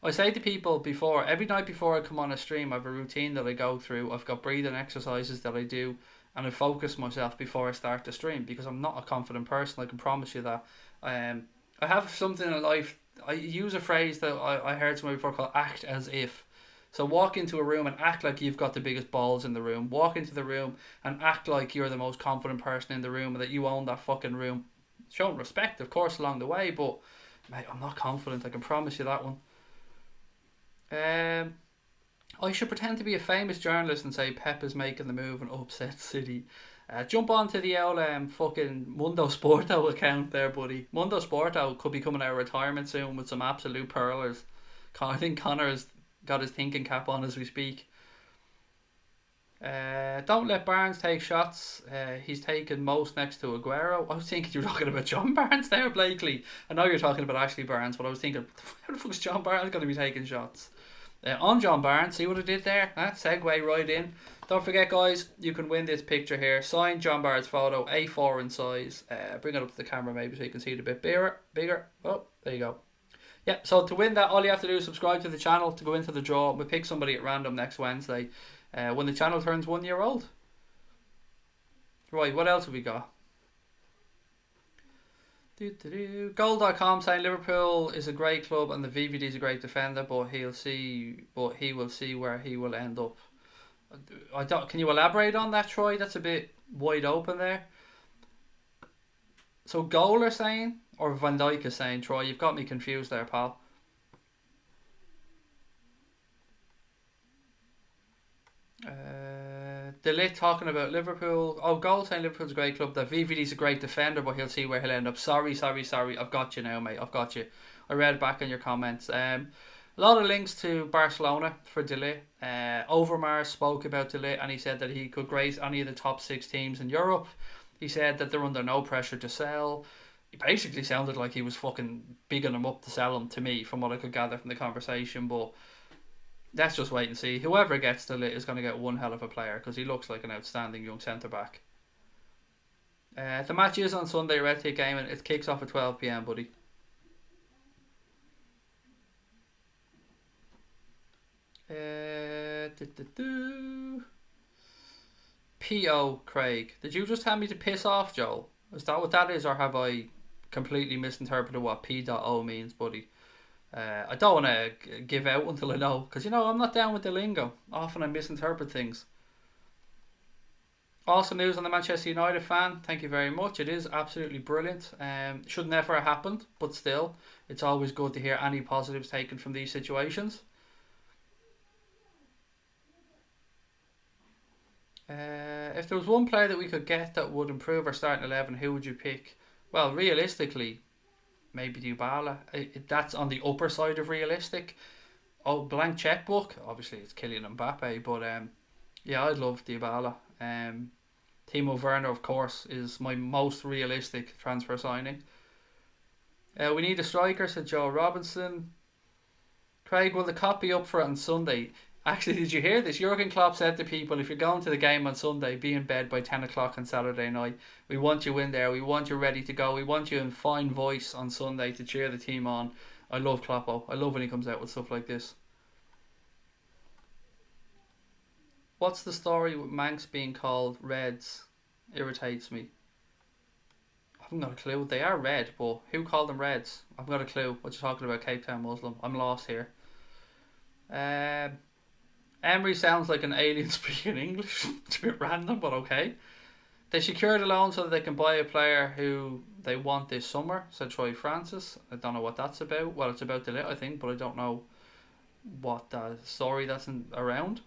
I say to people before, every night before I come on a stream, I have a routine that I go through. I've got breathing exercises that I do, and I focus myself before I start the stream, because I'm not a confident person, I can promise you that. I have something in life, I use a phrase that I heard somebody before called act as if. So walk into a room and act like you've got the biggest balls in the room. Walk into the room and act like you're the most confident person in the room and that you own that fucking room. Showing respect, of course, along the way, but mate, I'm not confident, I can promise you that one. I should pretend to be a famous journalist and say Pep is making the move and upset City. Jump on to the old fucking Mundo Sporto account there, buddy. Mundo Sporto could be coming out of retirement soon with some absolute pearlers. I think Connor's got his thinking cap on as we speak. Don't let Barnes take shots. He's taken most next to Aguero. I was thinking you were talking about John Barnes there, Blakely. I know you're talking about Ashley Barnes, but I was thinking, how the fuck is John Barnes going to be taking shots? On John Barnes, see what I did there? Segue right in. Don't forget, guys, you can win this picture here. Signed John Barnes photo, A4 in size. Bring it up to the camera maybe so you can see it a bit bigger. Oh, there you go. Yeah, so to win that, all you have to do is subscribe to the channel to go into the draw. We'll pick somebody at random next Wednesday when the channel turns 1 year old. Right, what else have we got? Goal.com saying Liverpool is a great club and the VVD is a great defender, but he will see where he will end up. I don't. Can you elaborate on that, Troy? That's a bit wide open there. So Goal are saying, or Van Dijk is saying, Troy, you've got me confused there, pal. Delit talking about Liverpool. Oh, Goal saying Liverpool's a great club. That VVD's a great defender, but he'll see where he'll end up. Sorry. I've got you now, mate. I've got you. I read back on your comments. A lot of links to Barcelona for Delit. Overmars spoke about Delit and he said that he could grace any of the top 6 teams in Europe. He said that they're under no pressure to sell. He basically sounded like he was fucking bigging him up to sell him to me, from what I could gather from the conversation, but let's just wait and see. Whoever gets the lit is going to get one hell of a player because he looks like an outstanding young centre back. The match is on Sunday, Red Tick game, and it kicks off at 12 p.m, buddy. P.O. Craig. Did you just tell me to piss off, Joel? Is that what that is, or have I completely misinterpreted what P.O. means, buddy? I don't want to give out until I know, because I'm not down with the lingo. Often I misinterpret things. Awesome news on the Manchester United fan. Thank you very much. It is absolutely brilliant. Should never have happened, but still, it's always good to hear any positives taken from these situations. If there was one player that we could get that would improve our starting 11, who would you pick? Well, realistically, maybe Dybala. That's on the upper side of realistic. Oh, blank checkbook. Obviously, it's Kylian Mbappe, but yeah, I'd love Dybala. Timo Werner, of course, is my most realistic transfer signing. We need a striker, said Joe Robinson. Craig, will the cop be up for it on Sunday? Actually, did you hear this? Jurgen Klopp said to people, if you're going to the game on Sunday, be in bed by 10 o'clock on Saturday night. We want you in there. We want you ready to go. We want you in fine voice on Sunday to cheer the team on. I love Kloppo. I love when he comes out with stuff like this. What's the story with Manx being called Reds? Irritates me. I haven't got a clue. They are red, but who called them Reds? I've got a clue. What you're talking about, Cape Town Muslim. I'm lost here. Emery sounds like an alien speaking English. It's a bit random, but okay. They secured a loan so that they can buy a player who they want this summer, said Troy Francis. I don't know what that's about. Well, it's about Delit, I think, but I don't know what story that's around.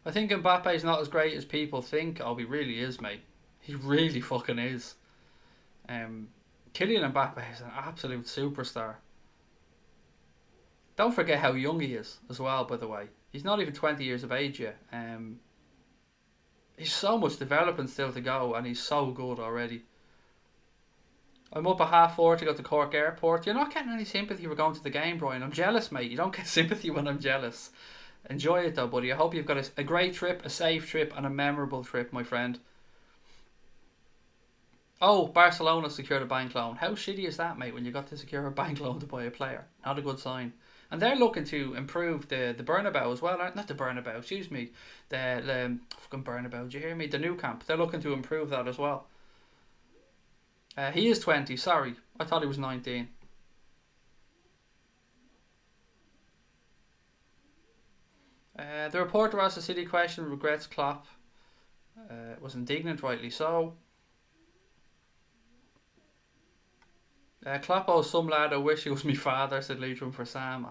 I think Mbappe is not as great as people think. Oh, he really is, mate. He really fucking is. Kylian Mbappe is an absolute superstar. Don't forget how young he is as well, by the way. He's not even 20 years of age yet. He's so much developing still to go, and he's so good already. I'm up at 4:30 to go to Cork Airport. You're not getting any sympathy for going to the game, Brian. I'm jealous, mate. You don't get sympathy when I'm jealous. Enjoy it though, buddy. I hope you've got a great trip, a safe trip, and a memorable trip, my friend. Oh, Barcelona secured a bank loan. How shitty is that, mate, when you got to secure a bank loan to buy a player? Not a good sign. And they're looking to improve the Bernabeu as well. Not the Bernabeu, excuse me. The fucking Bernabeu, do you hear me? The new camp. They're looking to improve that as well. He is 20, sorry. I thought he was 19. The reporter asked a silly question, regrets Klopp. Was indignant, rightly so. Kloppo's some lad, I wish he was my father, said Leitrim for Sam.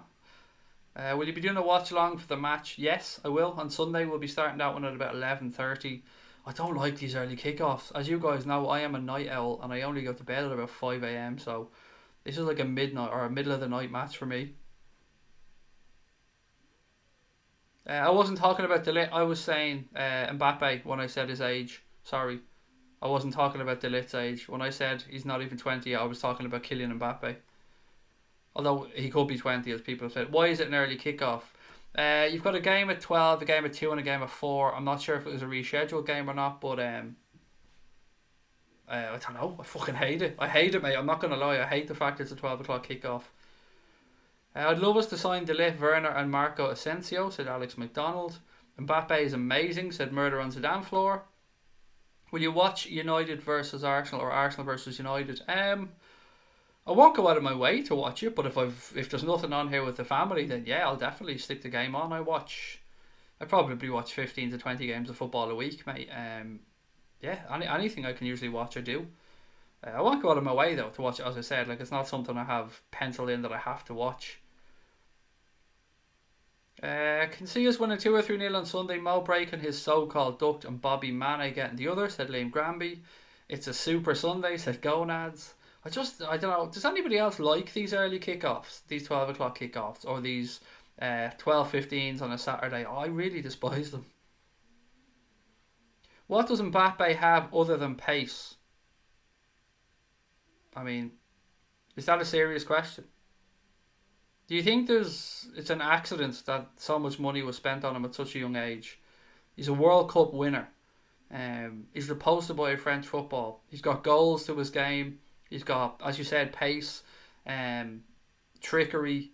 Will you be doing a watch along for the match? Yes, I will. On Sunday we'll be starting that one at about 11:30. I don't like these early kickoffs. As you guys know, I am a night owl and I only go to bed at about 5 a.m. So this is like a midnight or a middle of the night match for me. I wasn't talking about Delit. I was saying Mbappe when I said his age. Sorry. I wasn't talking about Delit's age. When I said he's not even 20, I was talking about Kylian Mbappe. Although he could be 20, as people have said. Why is it an early kickoff? You've got a game at 12, a game at 2, and a game at 4. I'm not sure if it was a rescheduled game or not, but I don't know. I fucking hate it. I hate it, mate. I'm not going to lie. I hate the fact it's a 12 o'clock kickoff. I'd love us to sign Delit, Werner, and Marco Asensio, said Alex McDonald. Mbappe is amazing, said Murder on Zidane Floor. Will you watch United versus Arsenal or Arsenal versus United? I won't go out of my way to watch it, but if there's nothing on here with the family, then yeah, I'll definitely stick the game on. I probably watch 15 to 20 games of football a week, mate. Yeah, anything I can usually watch, I do. I won't go out of my way though to watch it. As I said, like it's not something I have penciled in that I have to watch. Can see us winning 2 or 3-0 on Sunday. Mo breaking his so-called duct and Bobby Mane getting the other, said Liam Granby. It's a super Sunday, said Gonads. I don't know. Does anybody else like these early kickoffs, these 12 o'clock kickoffs, or these 12:15s on a Saturday? I really despise them. What does Mbappe have other than pace? I mean, is that a serious question? Do you think it's an accident that so much money was spent on him at such a young age? He's a World Cup winner. He's the poster boy of French football. He's got goals to his game. He's got, as you said, pace, trickery.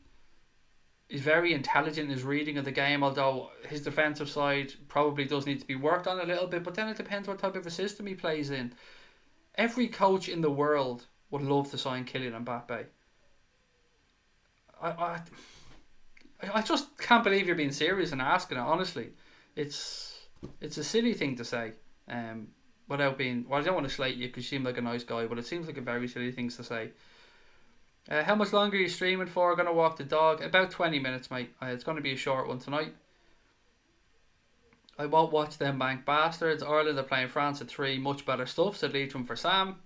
He's very intelligent in his reading of the game, although his defensive side probably does need to be worked on a little bit, but then it depends what type of a system he plays in. Every coach in the world would love to sign Kylian Mbappe. I, I, I just can't believe you're being serious and asking it, honestly. It's a silly thing to say. Without being, well, I don't want to slate you because you seem like a nice guy, but it seems like a very silly thing to say. How much longer are you streaming for? I'm going to walk the dog. About 20 minutes, mate. It's going to be a short one tonight. I won't watch them bank bastards. Ireland are playing France at 3. Much better stuff, said Leitrim for Sam.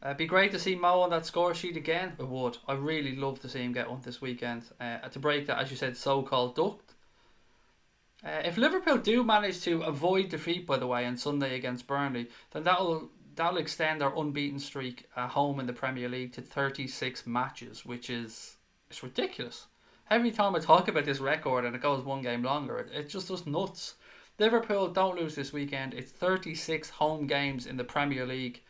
It'd be great to see Mo on that score sheet again. It would. I really love to see him get one this weekend. To break that, as you said, so-called duct. If Liverpool do manage to avoid defeat, by the way, on Sunday against Burnley, then that'll extend our unbeaten streak at home in the Premier League to 36 matches, which is it's ridiculous. Every time I talk about this record and it goes one game longer, it just does nuts. Liverpool don't lose this weekend. It's 36 home games in the Premier League,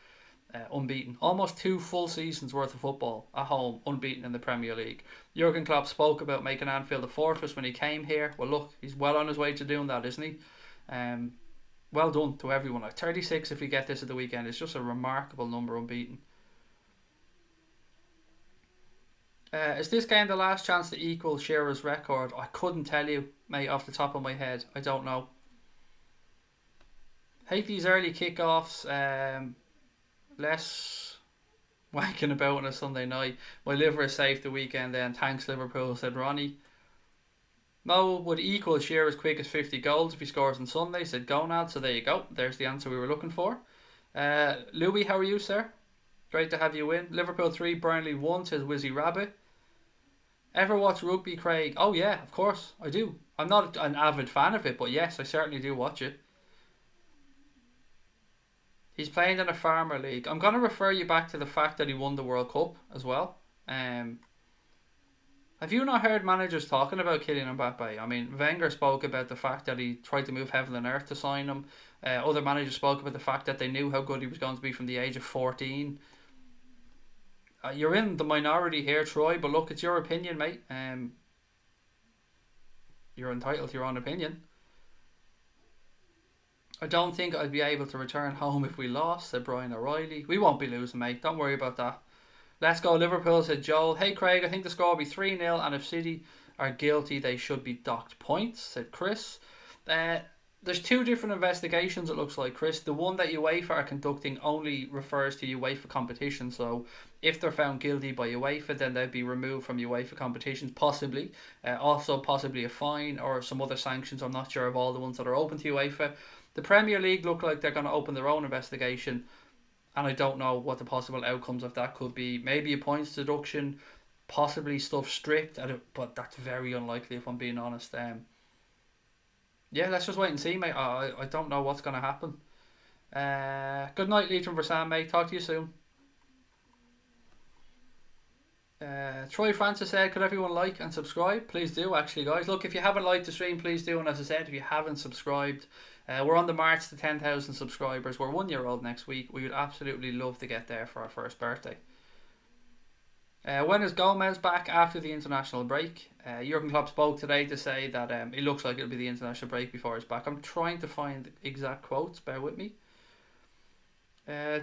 unbeaten. Almost 2 full seasons worth of football at home, unbeaten in the Premier League. Jurgen Klopp spoke about making Anfield a fortress when he came here. Well, look, he's well on his way to doing that, isn't he? Well done to everyone. 36 if we get this at the weekend. It's just a remarkable number unbeaten. Is this game the last chance to equal Shearer's record? I couldn't tell you, mate, off the top of my head. I don't know. Hate these early kickoffs. Less wanking about on a Sunday night. My liver is safe the weekend then. Thanks, Liverpool, said Ronnie. Mo would equal Shearer's quickest 50 goals if he scores on Sunday, said Gonad. So there you go. There's the answer we were looking for. Louis, how are you, sir? Great to have you in. Liverpool 3, Burnley 1, says Wizzy Rabbit. Ever watch rugby, Craig? Oh yeah, of course, I do. I'm not an avid fan of it, but yes, I certainly do watch it. He's playing in a farmer league. I'm going to refer you back to the fact that he won the World Cup as well. Have you not heard managers talking about Kylian Mbappe? I mean, Wenger spoke about the fact that he tried to move heaven and earth to sign him. Other managers spoke about the fact that they knew how good he was going to be from the age of 14. You're in the minority here, Troy, but look, it's your opinion, mate. You're entitled to your own opinion. I don't think I'd be able to return home if we lost, said Brian O'Reilly. We won't be losing, mate. Don't worry about that. Let's go Liverpool, said Joel. Hey Craig, I think the score will be 3-0 and if City are guilty they should be docked points, said Chris. There's 2 different investigations, it looks like, Chris. The one that UEFA are conducting only refers to UEFA competition, so if they're found guilty by UEFA, then they'd be removed from UEFA competitions, possibly. Also possibly a fine or some other sanctions. I'm not sure of all the ones that are open to UEFA. The Premier League look like they're going to open their own investigation, and I don't know what the possible outcomes of that could be. Maybe a points deduction, possibly stuff stripped, but that's very unlikely if I'm being honest. Yeah, let's just wait and see, mate. I don't know what's going to happen. Good night, Leitrim for Sam, mate. Talk to you soon. Troy Francis said, could everyone like and subscribe? Please do, actually, guys. Look, if you haven't liked the stream, please do. And as I said, if you haven't subscribed, we're on the march to 10,000 subscribers. We're 1 year old next week. We would absolutely love to get there for our first birthday. When is Gomez back after the international break? Jurgen Klopp spoke today to say that it looks like it'll be the international break before he's back. I'm trying to find exact quotes. Bear with me.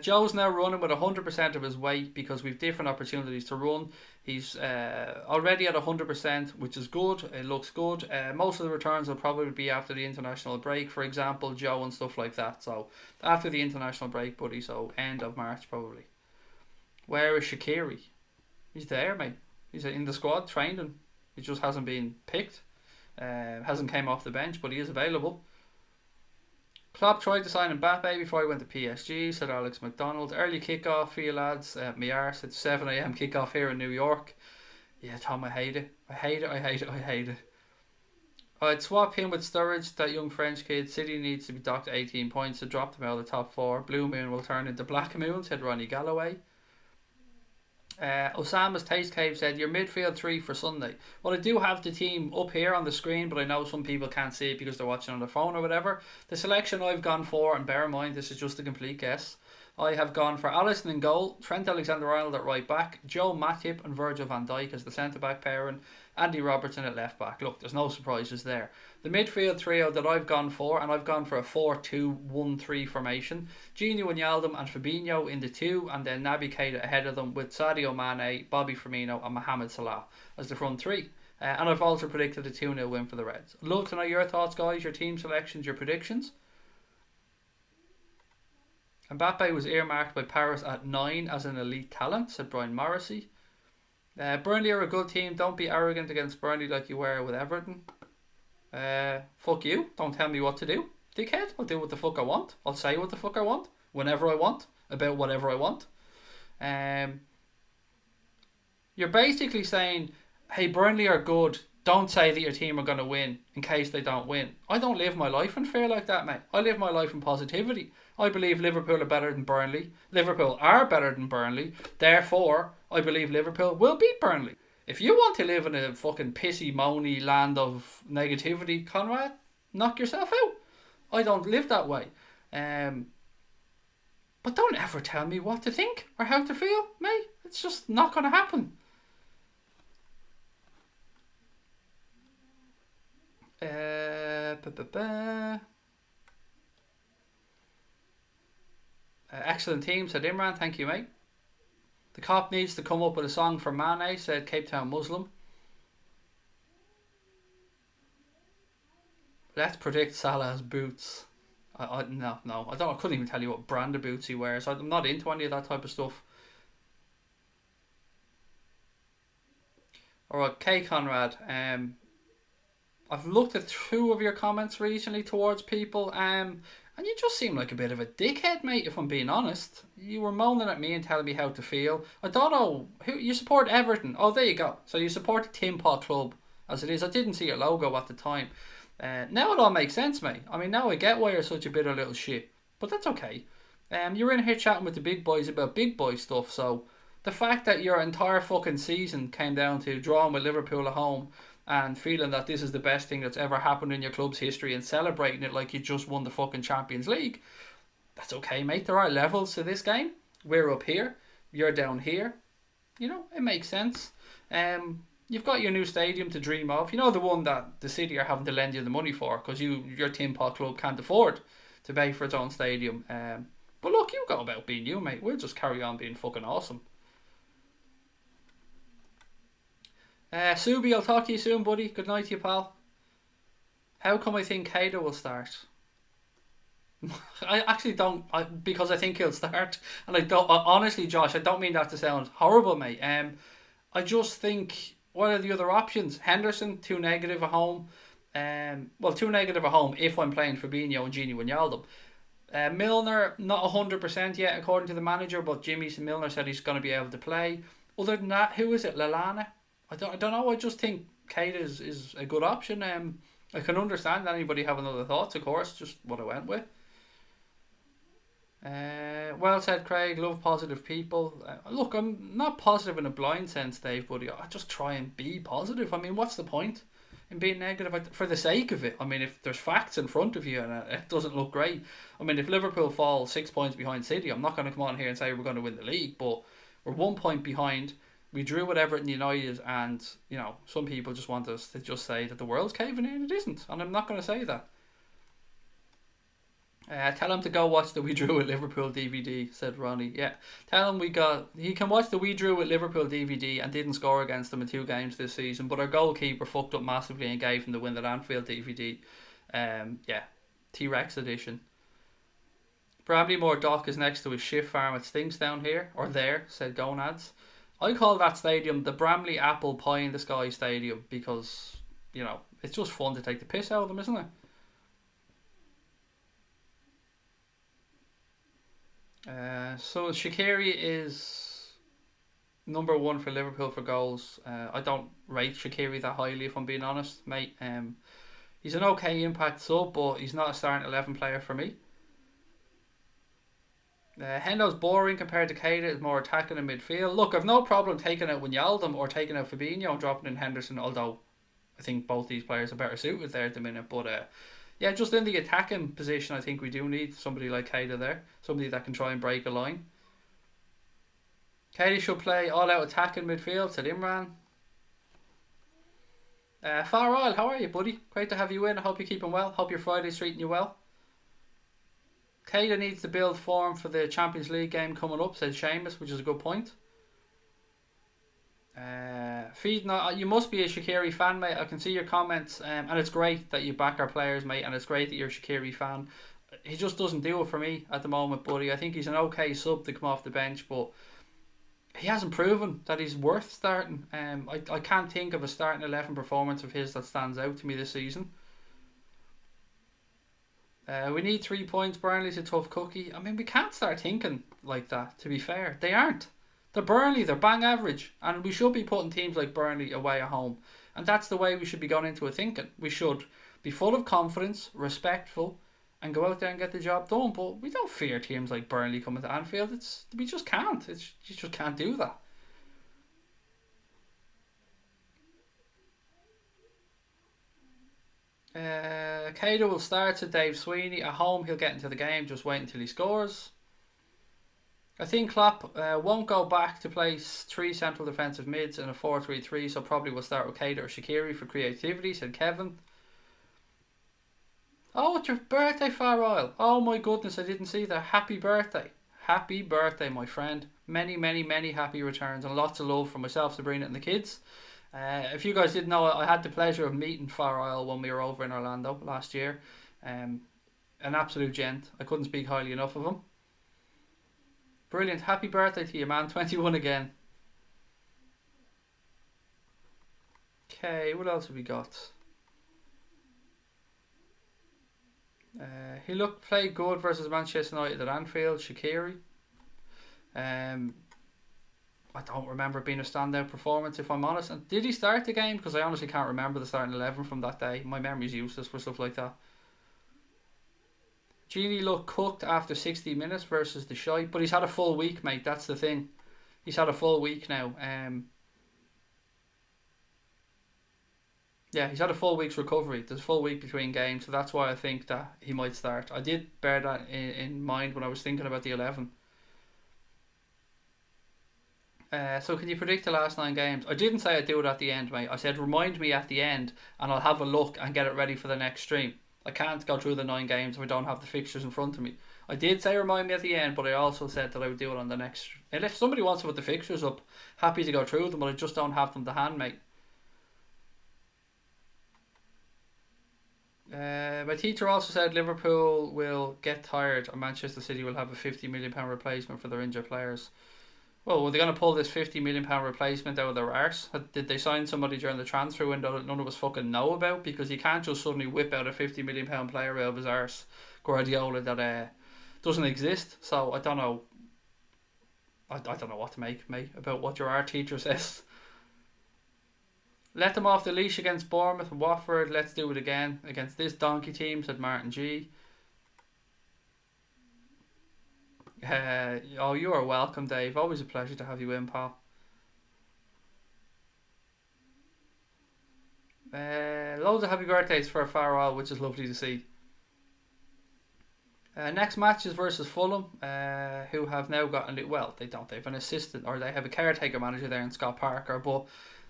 Joe's now running with 100% of his weight because we've different opportunities to run. He's already at 100%, which is good. It looks good. Most of the returns will probably be after the international break, for example, Joe and stuff like that. So after the international break, buddy. So end of March probably. Where is Shaqiri? He's there, mate. He's in the squad training. He just hasn't been picked. Hasn't came off the bench, but he is available. Klopp tried to sign Mbappe before he went to PSG, said Alex McDonald. Early kickoff for you lads. Miar said 7 a.m. kickoff here in New York. Yeah, Tom, I hate it. I hate it. I'd swap him with Sturridge, that young French kid. City needs to be docked 18 points to drop them out of the top 4. Blue Moon will turn into Black Moon, said Ronnie Galloway. Osama's Taste Cave said, your midfield 3 for Sunday. Well, I do have the team up here on the screen, but I know some people can't see it because they're watching on their phone or whatever. The selection I've gone for, and bear in mind this is just a complete guess, I have gone for Alisson in goal, Trent Alexander-Arnold at right back, Joe Matip and Virgil van Dijk as the centre back pairing, Andy Robertson at left back. Look, there's no surprises there. The midfield trio that I've gone for, and I've gone for a 4-2-1-3 formation. Gino Wijnaldum and Fabinho in the 2, and then Naby Keita ahead of them with Sadio Mane, Bobby Firmino and Mohamed Salah as the front 3. And I've also predicted a 2-0 win for the Reds. Love to know your thoughts, guys, your team selections, your predictions. Mbappe was earmarked by Paris at 9 as an elite talent, said Brian Morrissey. Burnley are a good team. Don't be arrogant against Burnley like you were with Everton. Fuck you. Don't tell me what to do, dickhead. I'll do what the fuck I want. I'll say what the fuck I want, whenever I want, about whatever I want. You're basically saying, hey, Burnley are good. Don't say that your team are going to win in case they don't win. I don't live my life in fear like that, mate. I live my life in positivity. I believe Liverpool are better than Burnley. Liverpool are better than Burnley. Therefore, I believe Liverpool will beat Burnley. If you want to live in a fucking pissy, moany land of negativity, Conrad, knock yourself out. I don't live that way. But don't ever tell me what to think or how to feel, mate. It's just not going to happen. Excellent team, said Imran. Thank you, mate. The cop needs to come up with a song for Mane, said Cape Town Muslim. Let's predict Salah's boots. No. I couldn't even tell you what brand of boots he wears. I'm not into any of that type of stuff. Alright, K Conrad. I've looked at 2 of your comments recently towards people, and you just seem like a bit of a dickhead, mate, if I'm being honest. You were moaning at me and telling me how to feel. I don't know. Who you support? Everton. Oh, there you go. So you support the Tin Pot Club as it is. I didn't see your logo at the time. Now it all makes sense, mate. I mean, now I get why you're such a bitter little shit. But that's okay. You're in here chatting with the big boys about big boy stuff, so the fact that your entire fucking season came down to drawing with Liverpool at home and feeling that this is the best thing that's ever happened in your club's history and celebrating it like you just won the fucking Champions League, that's okay, mate. There are levels to this game. We're up here, you're down here. You know, it makes sense. You've got your new stadium to dream of. You know, the one that the city are having to lend you the money for because your Tin Pot Club can't afford to pay for its own stadium. But look, you go about being you, mate. We'll just carry on being fucking awesome. Subi, I'll talk to you soon, buddy. Good night to you, pal. How come I think Keita will start? I actually don't, because I think he'll start. And I don't, honestly, Josh, I don't mean that to sound horrible, mate. I just think, what are the other options? Henderson, 2 negative at home. 2 negative at home if I'm playing Fabinho and Gini Wijnaldum. Milner, not 100% yet according to the manager, but Jimmy Milner said he's going to be able to play. Other than that, who is it? Lallana? I don't know. I just think Kate is a good option. I can understand anybody having other thoughts, of course. Just what I went with. Well said, Craig. Love positive people. Look, I'm not positive in a blind sense, Dave, but I just try and be positive. I mean, what's the point in being negative for the sake of it? I mean, if there's facts in front of you and it doesn't look great, I mean, if Liverpool fall 6 points behind City, I'm not going to come on here and say we're going to win the league, but we're 1 point behind. We drew with Everton United, and some people just want us to just say that the world's caving in. It isn't, and I'm not going to say that. Tell him to go watch the We Drew with Liverpool DVD, said Ronnie. Yeah, tell him he can watch the We Drew with Liverpool DVD and didn't score against them in 2 games this season, but our goalkeeper fucked up massively and gave him the Win at Anfield DVD. Yeah, T-Rex edition. Bramley-Moore Dock is next to his shift farm. It stinks down here, or there, said Gonads. I call that stadium the Bramley Apple Pie in the Sky Stadium because, it's just fun to take the piss out of them, isn't it? So Shaqiri is number one for Liverpool for goals. I don't rate Shaqiri that highly, if I'm being honest, mate. He's an okay impact sub, but he's not a starting 11 player for me. Hendo's boring compared to Keita, is more attacking in midfield. Look, I've no problem taking out Wijnaldum or taking out Fabinho and dropping in Henderson, although I think both these players are better suited there at the minute. But yeah, just in the attacking position, I think we do need somebody like Keita there, somebody that can try and break a line. Keita should play all-out attacking midfield, said Imran. Far Isle, how are you, buddy? Great to have you in. I hope you're keeping well. Hope your Friday's treating you well. Keita needs to build form for the Champions League game coming up, said Seamus, which is a good point. You must be a Shaqiri fan, mate. I can see your comments, and it's great that you back our players, mate, and it's great that you're a Shaqiri fan. He just doesn't do it for me at the moment, buddy. I think he's an okay sub to come off the bench, but he hasn't proven that he's worth starting. I can't think of a starting 11 performance of his that stands out to me this season. We need 3 points. Burnley's a tough cookie. I mean, we can't start thinking like that, to be fair. They aren't. They're Burnley, they're bang average. And we should be putting teams like Burnley away at home. And that's the way we should be going into it thinking. We should be full of confidence, respectful, and go out there and get the job done. But we don't fear teams like Burnley coming to Anfield. We just can't. You just can't do that. Keita will start to Dave Sweeney. At home, he'll get into the game. Just wait until he scores. I think Klopp won't go back to play 3 central defensive mids in a 4-3-3, so probably will start with Keita or Shaqiri for creativity, said Kevin. Oh, it's your birthday, Far Isle. Oh my goodness, I didn't see that. Happy birthday. Happy birthday, my friend. Many, many, many happy returns and lots of love from myself, Sabrina, and the kids. If you guys didn't know, I had the pleasure of meeting Far Isle when we were over in Orlando last year. An absolute gent. I couldn't speak highly enough of him. Brilliant. Happy birthday to you, man. 21 again. Okay, what else have we got? He played good versus Manchester United at Anfield. Shaqiri. I don't remember it being a standout performance, if I'm honest. And did he start the game? Because I honestly can't remember the starting 11 from that day. My memory's useless for stuff like that. Genie looked cooked after 60 minutes versus the shite, but he's had a full week, mate. That's the thing. He's had a full week now. Yeah, he's had a full week's recovery. There's a full week between games, so that's why I think that he might start. I did bear that in mind when I was thinking about the 11. So can you predict the last 9 games? I didn't say I'd do it at the end, mate. I said remind me at the end and I'll have a look and get it ready for the next stream. I can't go through the 9 games if I don't have the fixtures in front of me. I did say remind me at the end, but I also said that I would do it on the next. And if somebody wants to put the fixtures up, happy to go through them, but I just don't have them to hand, mate. My teacher also said Liverpool will get tired and Manchester City will have a £50 million replacement for their injured players. Well, were they going to pull this £50 million replacement out of their arse? Did they sign somebody during the transfer window that none of us fucking know about? Because you can't just suddenly whip out a £50 million player out of his arse, Guardiola, that doesn't exist. So I don't know. I don't know what to make, mate, about what your art teacher says. Let them off the leash against Bournemouth and Watford. Let's do it again against this donkey team, said Martin G. Oh, you are welcome, Dave. Always a pleasure to have you in, pal. Loads of happy birthdays for Farrell, which is lovely to see. Next match is versus Fulham, who have now gotten, well, they don't, they have an assistant, or they have a caretaker manager there in Scott Parker, but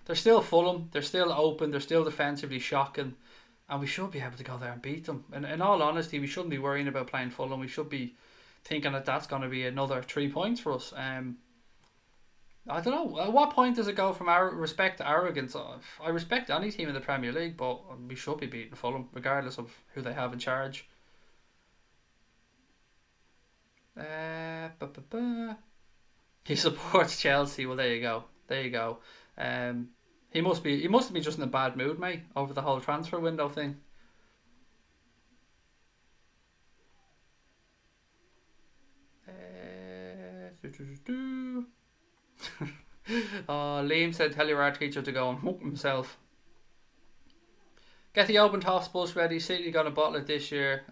they're still Fulham, they're still open, they're still defensively shocking, and we should be able to go there and beat them. And in all honesty, we shouldn't be worrying about playing Fulham, we should be thinking that that's going to be another 3 points for us. I don't know, at what point does it go from respect to arrogance? I respect any team in the Premier League, but we should be beating Fulham, regardless of who they have in charge. He supports Chelsea. Well, there you go. There you go. He must have been just in a bad mood, mate, over the whole transfer window thing. Liam said, tell your art teacher to go and hook himself. Get the open toss bus ready. City got a bottle it this year.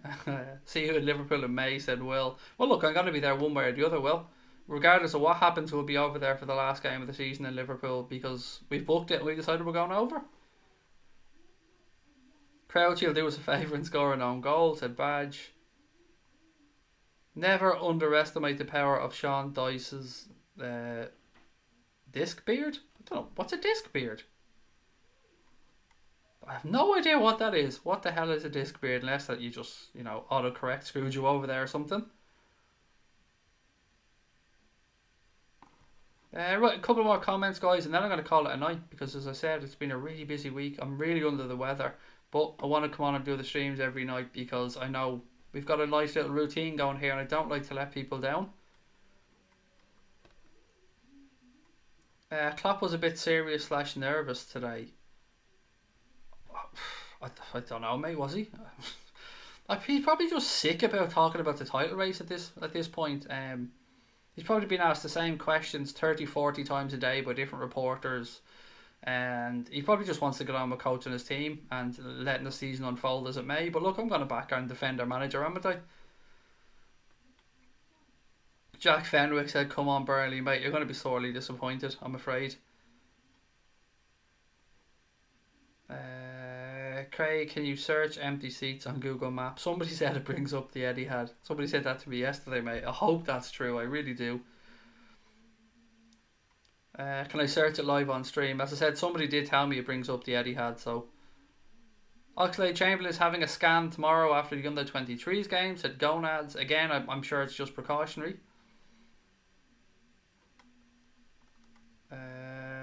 See you at Liverpool in May, said Will. Well, look, I'm going to be there one way or the other, Will. Regardless of what happens, we'll be over there for the last game of the season in Liverpool because we've booked it and we decided we're going over. Crouchy will do us a favour and score an own goal, said Badge. Never underestimate the power of Sean Dyce's disc beard. I don't know. What's a disc beard? I have no idea what that is. What the hell is a disc beard? Unless that you just, autocorrect screwed you over there or something. Right, a couple more comments, guys, and then I'm going to call it a night because, as I said, it's been a really busy week. I'm really under the weather, but I want to come on and do the streams every night because I know we've got a nice little routine going here and I don't like to let people down. Klopp was a bit serious / nervous today. I don't know, mate. Was he? He's probably just sick about talking about the title race at this point. He's probably been asked the same questions 30-40 times a day by different reporters, and he probably just wants to get on with coaching his team and letting the season unfold as it may. But look, I'm going to back and defend our manager, haven't I? Jack Fenwick said, come on Burnley, mate, you're going to be sorely disappointed, I'm afraid. Craig, can you search empty seats on Google Maps? Somebody said it brings up the Etihad. Somebody said that to me yesterday, mate. I hope that's true, I really do. Can I search it live on stream? As I said, somebody did tell me it brings up the Etihad, so... Oxlade-Chamberlain is having a scan tomorrow after the Under-23s game, said Gonads. Again, I'm sure it's just precautionary.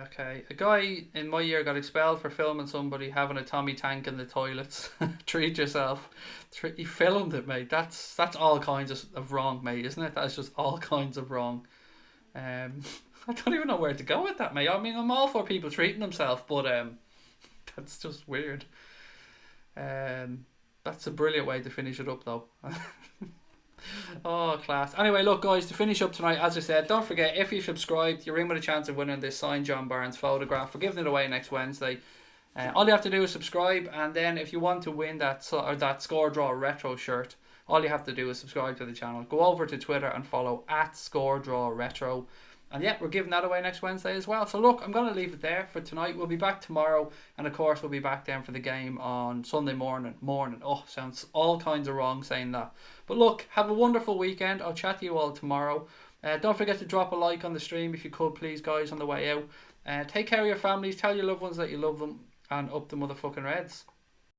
Okay, a guy in my year got expelled for filming somebody having a Tommy tank in the toilets. Treat yourself. He filmed it, mate. That's all kinds of wrong, mate, isn't it? That's just all kinds of wrong. I don't even know where to go with that, mate. I mean, I'm all for people treating themselves, but that's just weird. That's a brilliant way to finish it up, though. Oh, class. Anyway, look, guys, to finish up tonight, as I said, don't forget, if you subscribed, you're in with a chance of winning this signed John Barnes photograph. We're giving it away next Wednesday. All you have to do is subscribe, and then if you want to win that Score Draw Retro shirt, all you have to do is subscribe to the channel. Go over to Twitter and follow @ScoreDrawRetro. And yeah, we're giving that away next Wednesday as well. So look, I'm going to leave it there for tonight. We'll be back tomorrow. And of course, we'll be back then for the game on Sunday morning. Oh, sounds all kinds of wrong saying that. But look, have a wonderful weekend. I'll chat to you all tomorrow. Don't forget to drop a like on the stream if you could, please, guys, on the way out. Take care of your families. Tell your loved ones that you love them. And up the motherfucking Reds.